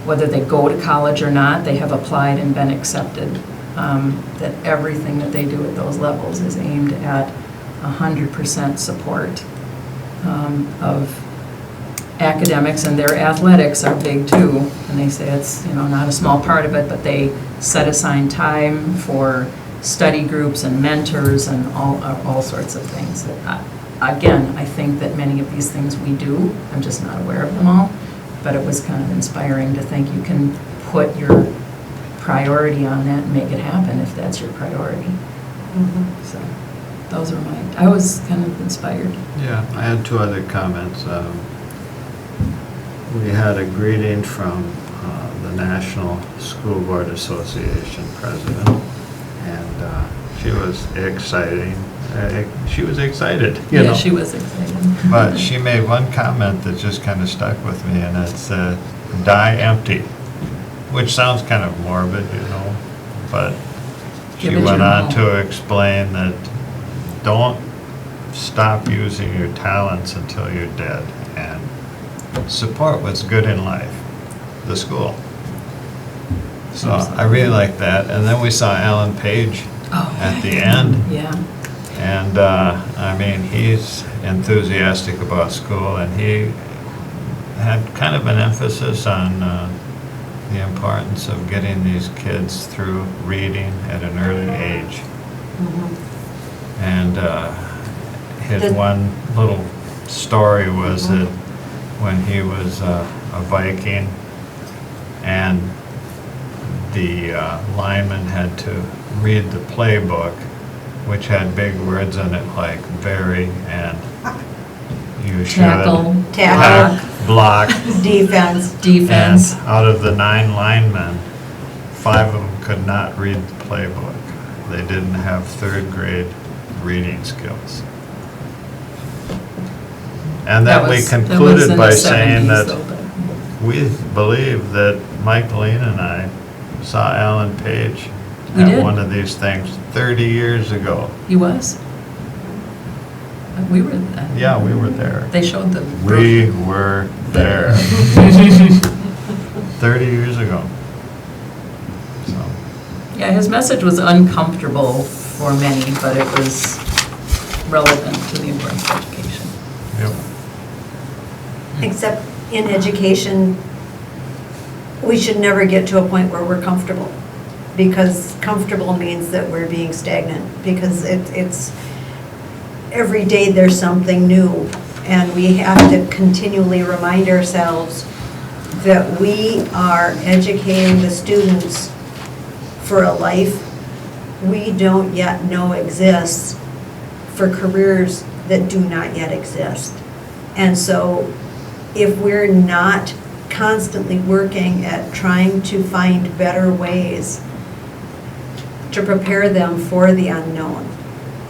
whether they go to college or not, they have applied and been accepted. That everything that they do at those levels is aimed at 100% support of academics, and their athletics are big too. And they say it's, you know, not a small part of it, but they set aside time for study groups and mentors and all sorts of things. Again, I think that many of these things we do. I'm just not aware of them all. But it was kind of inspiring to think you can put your priority on that and make it happen if that's your priority. So those are I was kind of inspired. Yeah, I had two other comments. We had a greeting from the National School Board Association president, and she was exciting. She was excited, you know. Yeah, she was excited. But she made one comment that just kind of stuck with me, and it's die empty, which sounds kind of morbid, you know, but she went on to explain that don't stop using your talents until you're dead, and support what's good in life, the school. So I really like that. And then we saw Alan Page at the end. Yeah. And, I mean, he's enthusiastic about school, and he had kind of an emphasis on the importance of getting these kids through reading at an early age. And his one little story was that when he was a Viking, and the lineman had to read the playbook, which had big words in it like very and you should Tackle. block. Defense. And out of the 9 linemen, 5 of them could not read the playbook. They didn't have 3rd grade reading skills. And then we concluded by saying that we believe that Mike Lean and I saw Alan Page at one of these things 30 years ago. He was? We were there. Yeah, we were there. They showed the... We were there. 30 years ago. So. Yeah, his message was uncomfortable for many, but it was relevant to the importance of education. Yep. Except in education, we should never get to a point where we're comfortable, because comfortable means that we're being stagnant, because it's every day there's something new, And we have to continually remind ourselves that we are educating the students for a life we don't yet know exists, for careers that do not yet exist. And so if we're not constantly working at trying to find better ways to prepare them for the unknown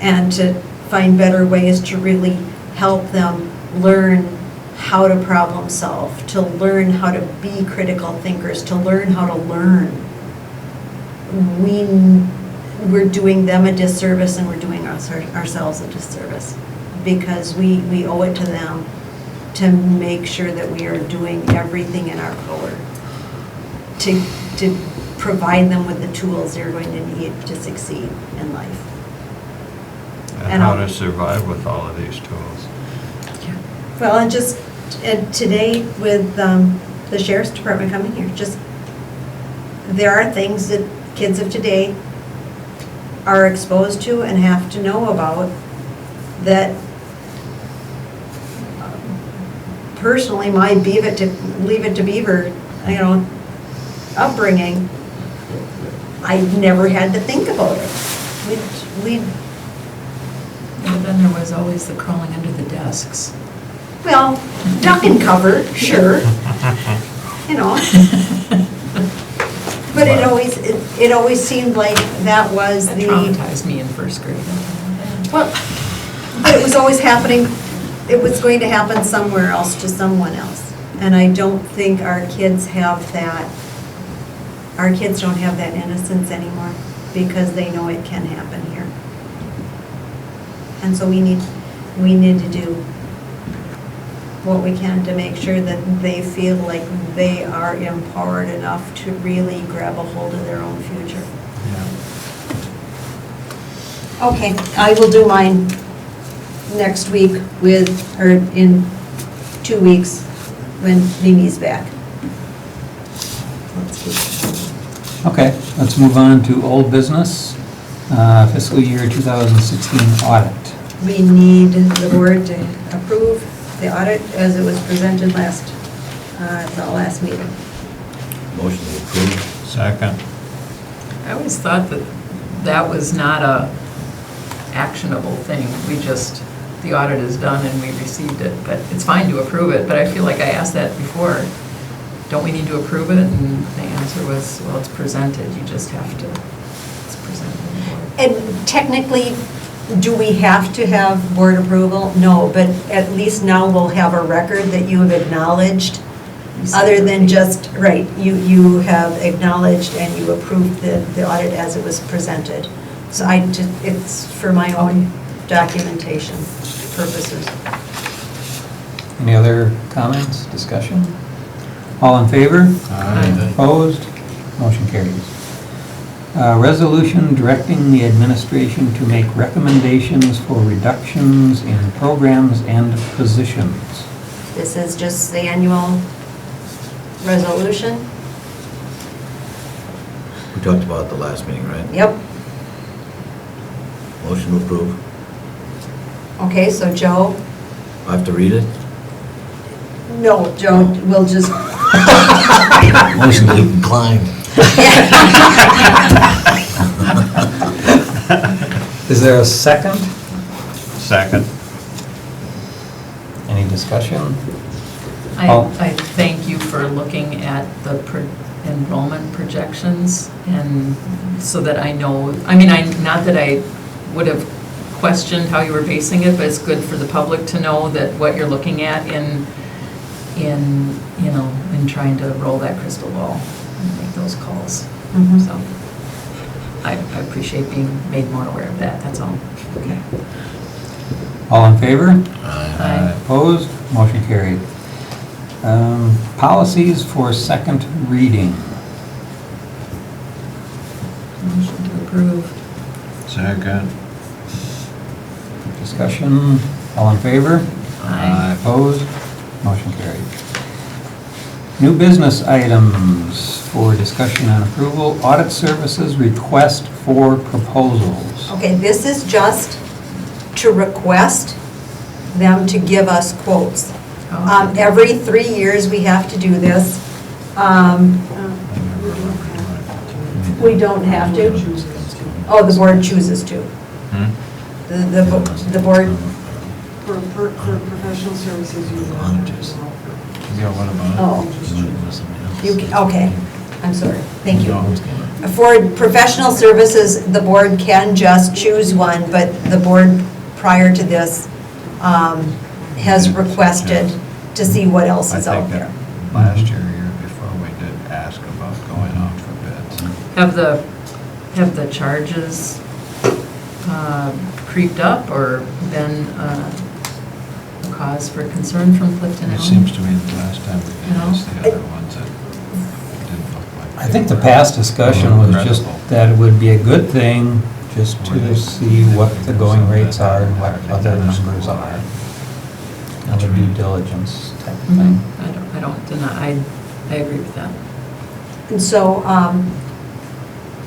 and to find better ways to really help them learn how to problem solve, to learn how to be critical thinkers, to learn how to learn, we're doing them a disservice and we're doing ourselves a disservice, because we owe it to them to make sure that we are doing everything in our power to provide them with the tools they're going to need to succeed in life. And how to survive with all of these tools. Well, and today with the sheriff's department coming here, there are things that kids of today are exposed to and have to know about that personally, my leave it to beaver, upbringing, I never had to think about it. But then there was always the crawling under the desks. Well, duck and cover, sure, But it always seemed like that was That the. traumatized me in first grade. Well, but it was always happening, it was going to happen somewhere else to someone else. And I don't think our kids have that, our kids don't have that innocence anymore because they know it can happen here. And so we need to do what we can to make sure that they feel like they are empowered enough to really grab a hold of their own future. Okay, I will do mine next week or in 2 weeks when Mimi's back. Okay, let's move on to old business, fiscal year 2016 audit. We need the board to approve the audit as it was presented at the last meeting. Motion to approve. Second. I always thought that was not a actionable thing. The audit is done and we received it, but it's fine to approve it, but I feel like I asked that before. Don't we need to approve it? And the answer was, well, it's presented, you just have to, it's presented to the board. And technically, do we have to have board approval? No, but at least now we'll have a record that you have acknowledged, other than just, right, you have acknowledged and you approved the audit as it was presented. So it's for my own documentation purposes. Any other comments, discussion? All in favor? Aye. Opposed? Motion carries. Resolution directing the administration to make recommendations for reductions in programs and positions. This is just the annual resolution? We talked about it at the last meeting, right? Yep. Motion to approve. Okay, so Joe? I have to read it? No, Joe, we'll just. Motion to decline. Is there a second? Second. Any discussion? I thank you for looking at the enrollment projections, and so that I know, not that I would have questioned how you were basing it, but it's good for the public to know that what you're looking at in trying to roll that crystal ball and make those calls. Mhm. So I appreciate being made more aware of that, that's all. Okay. All in favor? Aye. Opposed? Motion carried. Policies for second reading. Motion to approve. Second. Discussion, all in favor? Aye. Opposed? Motion carried. New business items for discussion and approval. Audit services request for proposals. Okay, this is just to request them to give us quotes. Oh. Every 3 years, we have to do this. We don't have to? Oh, the board chooses to. The board, For professional services, you don't have to. Yeah, what about? oh, okay, I'm sorry, thank you. For professional services, the board can just choose one, but the board prior to this has requested to see what else is out there. Last year, year before, we did ask about going out for bids. Have the charges creeped up or been a cause for concern from Clifton It Allen? seems to me the last time we did No. this, the other ones that didn't look like. I think the past discussion was just that it would be a good thing just to see what the going rates are and what other numbers are. And the due diligence type of thing. I don't deny, I agree with that. And so,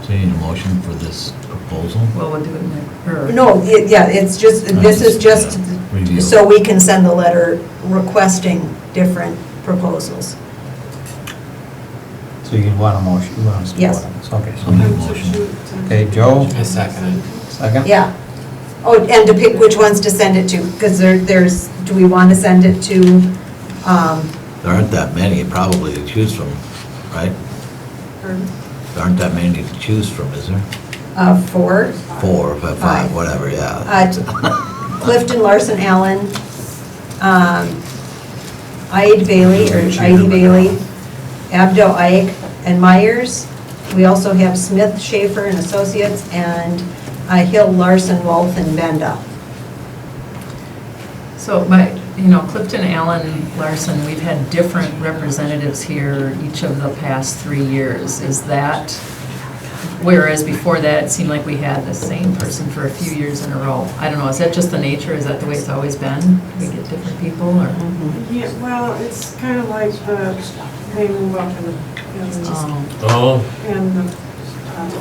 So you need a motion for this proposal? Well, we'll do it next, or. no, yeah, it's just, this is just Review. so we can send the letter requesting different proposals. So you want a motion, you want us to Yes. vote on this? Okay, So need a To motion. shoot, Okay, Joe, I second it. second? Yeah. Oh, and to pick which ones to send it to, because there's, do we want to send it to, There aren't that many probably to choose from, right? Pardon? There aren't that many to choose from, is there? 4? 4, 5, Five. whatever, yeah. Clifton, Larson, Allen, Ide Bailey, or Ide Bailey, Abdo Ike, and Myers. We also have Smith, Schaefer, and Associates, and Hill, Larson, Wolf, and Benda. So, Clifton, Allen, Larson, we've had different representatives here each of the past 3 years. Is that, whereas before that, it seemed like we had the same person for a few years in a row? I don't know, is that just the nature, is that the way it's always been? Do we get different people, or? Yeah, well, it's kind of like they move up in the Oh.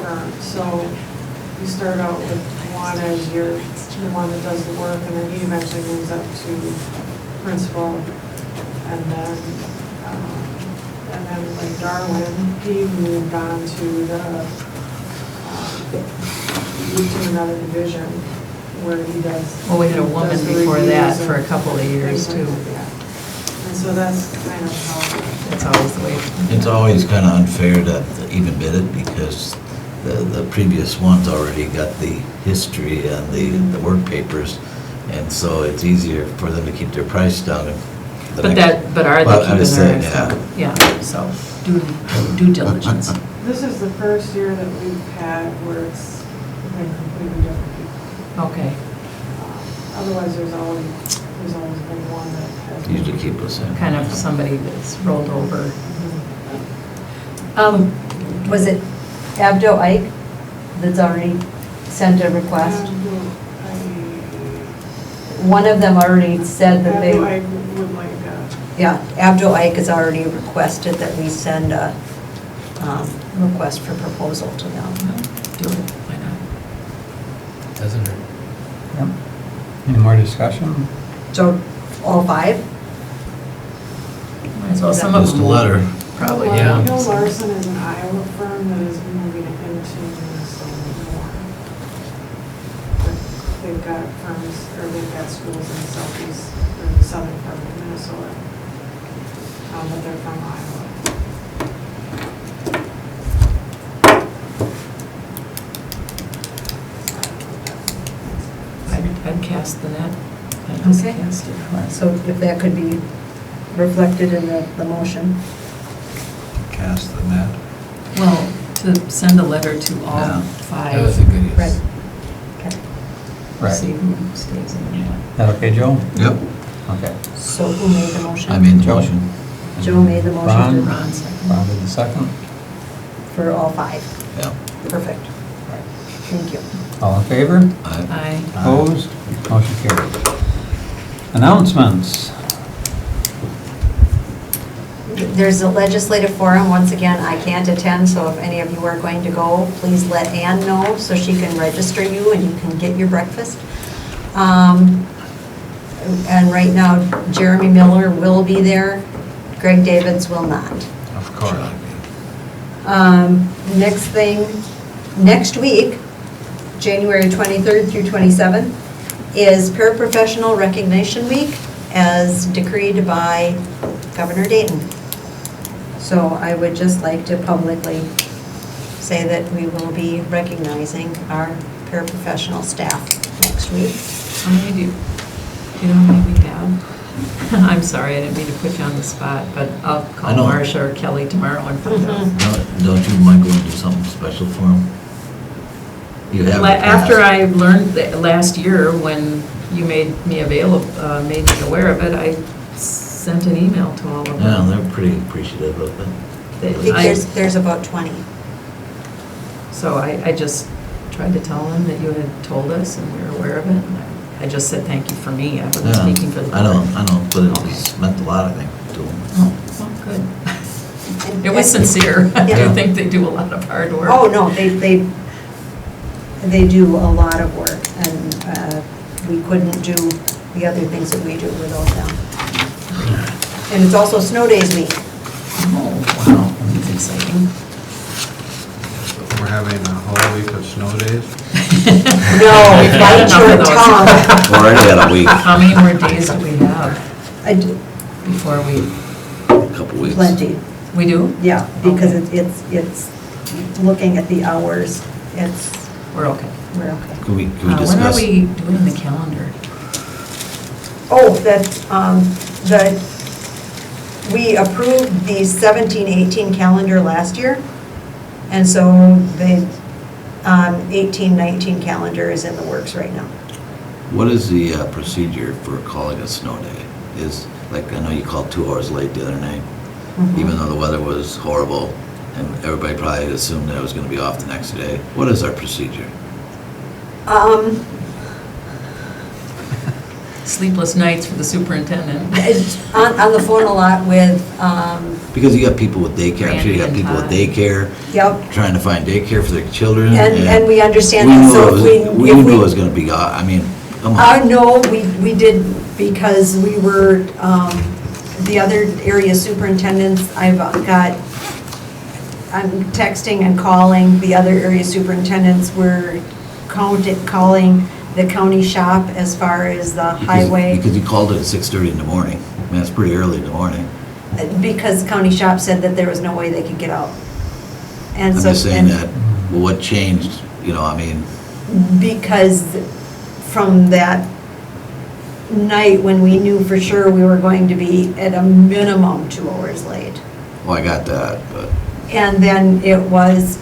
firm. So you start out with one as the one that does the work, and then he eventually moves up to principal. And then like Darwin, he moved on to another division where he does. Well, we had a woman does the before that reviews for a and couple of years, things too. like that. And so that's kind of how. That's always the way. It's always kind of unfair to even bid it because the previous one's already got the history and the work papers, and so it's easier for them to keep their price down. But are they Well, I'm keeping just their, saying, yeah, so due diligence. This is the first year that we've had where it's been completely different people. Okay. Otherwise, there's always been one that has. Usually keep the same. Kind of somebody that's rolled over. Was it Abdo Ike that's already sent a request? One of them already said that they. I would like that. Yeah, Abdo Ike has already requested that we send a request for proposal to them. Do it, why not? Doesn't hurt. Yep. Any more discussion? So, all 5? Might as well, some of Just a them. letter. Probably, Hill yeah. Larson is an Iowa firm that is moving into Minnesota more. But they've got firms, or they've got schools in the southeast, or the southern part of Minnesota. But they're from Iowa. I'd cast the net. I'd just Okay. cast it. So if that could be reflected in the motion. Cast the net. Well, to send a letter to all Yeah. 5. That was a good use. Right. Okay. Right. See who stays in the net. That okay, Joe? Yep, Okay. So who made the motion? I made the Joe. motion. Joe made the Ron? motion Ron second. Ron did the second. for all 5. Yeah. Perfect. Thank you. All in favor? Aye. Opposed? Motion carried. Announcements. There's a legislative forum, once again, I can't attend, so if any of you are going to go, please let Ann know so she can register you and you can get your breakfast. And right now, Jeremy Miller will be there, Greg Davids will not. Of course. Next thing, next week, January 23rd through 27th, is Paraprofessional Recognition Week as decreed by Governor Dayton. So I would just like to publicly say that we will be recognizing our paraprofessional staff next week. How many do you know how many we have? I'm sorry, I didn't mean to put you on the spot, but I'll call I know. Marcia or Kelly tomorrow and find out. Don't you mind going to do something special for them? You have in the After past. I learned that last year, when you made me made me aware of it, I sent an email to all of Yeah, them. they're pretty appreciative of it. I think there's about 20. So I just tried to tell them that you had told us and we were aware of it. And I just said thank you for me. I wasn't Yeah, speaking for the board. I know, but it was meant a lot, I think, to them. Oh, well, good. It was sincere. I do Yeah. think they do a lot of hard work. Oh, no, they do a lot of work, and we couldn't do the other things that we do without them. And it's also Snow Days week. Oh, wow, that's exciting. We're having a whole week of snow days. No, We've had bite enough your of those. tongue. Already had a week, How many more days do we have I do- before we, a couple weeks. Plenty, we do? yeah, because Okay. it's looking at the hours, We're okay. we're okay. Can we When are discuss? we doing the calendar? Oh, we approved the 17-18 calendar last year, and so the 18-19 calendar is in the works right now. What is the procedure for calling a snow day? Like, I know you called 2 hours late the other night, even though the weather was horrible, and everybody probably assumed that it was gonna be off the next day. What is our procedure? Sleepless nights for the superintendent. On the phone a lot with, Because you got people with daycare, I'm sure you got Randy and people with Todd. daycare, yep, trying to find daycare for their children. and we understand We that, knew so it was, if we if knew it was gonna be, I mean, come on. No, we did, because we were, the other area superintendents, I'm texting and calling the other area superintendents, we're calling the county shop as far as the highway, Because you called it at 6:30 in the morning. I mean, that's pretty early in the morning. because county shop said that there was no way they could get out. And I'm so, just saying that, well, what changed, I mean, because from that night when we knew for sure we were going to be at a minimum 2 hours late. well, I got that, but, And then it was,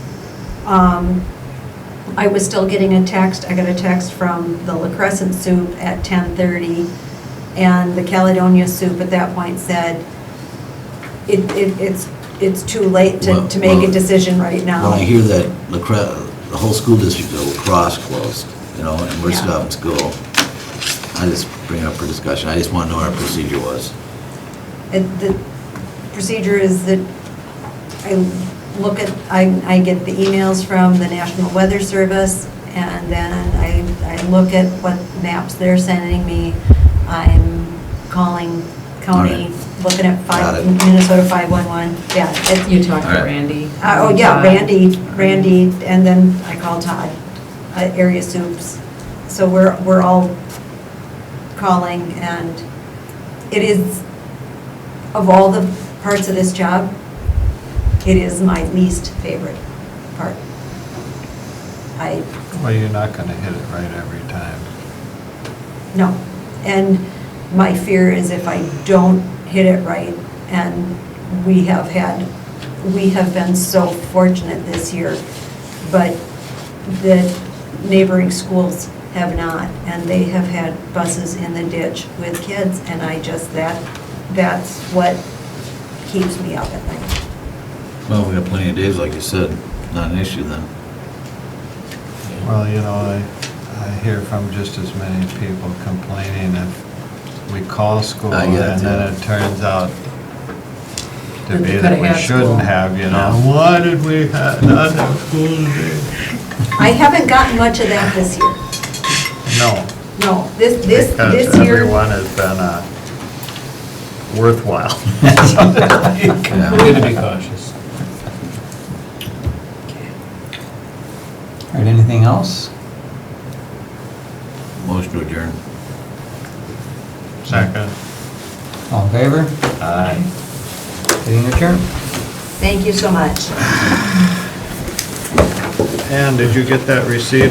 I was still getting a text, I got a text from the La Crescent Soup at 10:30, and the Caledonia Soup at that point said, it's too late to make a Well, decision right now. when I hear that the whole school district of La Crosse closed, and we're still Yeah. having school, I just bring it up for discussion. I just want to know what our procedure was. The procedure is that I get the emails from the National Weather Service, and then I look at what maps they're sending me. I'm calling county, looking at Got it. Minnesota 511, yeah. You talked to All right. Randy. Oh, yeah, Todd. Randy, and then I call Todd, Area Soups. So we're all calling, and it is, of all the parts of this job, it is my least favorite part. Well, you're not gonna hit it right every time. No, and my fear is if I don't hit it right, and we have been so fortunate this year, but the neighboring schools have not, and they have had buses in the ditch with kids, and that's what keeps me up at night. Well, we got plenty of days, like you said, not an issue then. Well, I hear from just as many people complaining if we call school I and get it, then too. it turns out to That be they that coulda we had shouldn't school. have, No. Why did we not have school today? I haven't gotten much of that this year. No, No, this Because year, everyone has been worthwhile. We need to be cautious. All right, anything else? Motion to adjourn. Second. All in favor? Aye. Meeting adjourned. thank you so much. And did you get that receipt?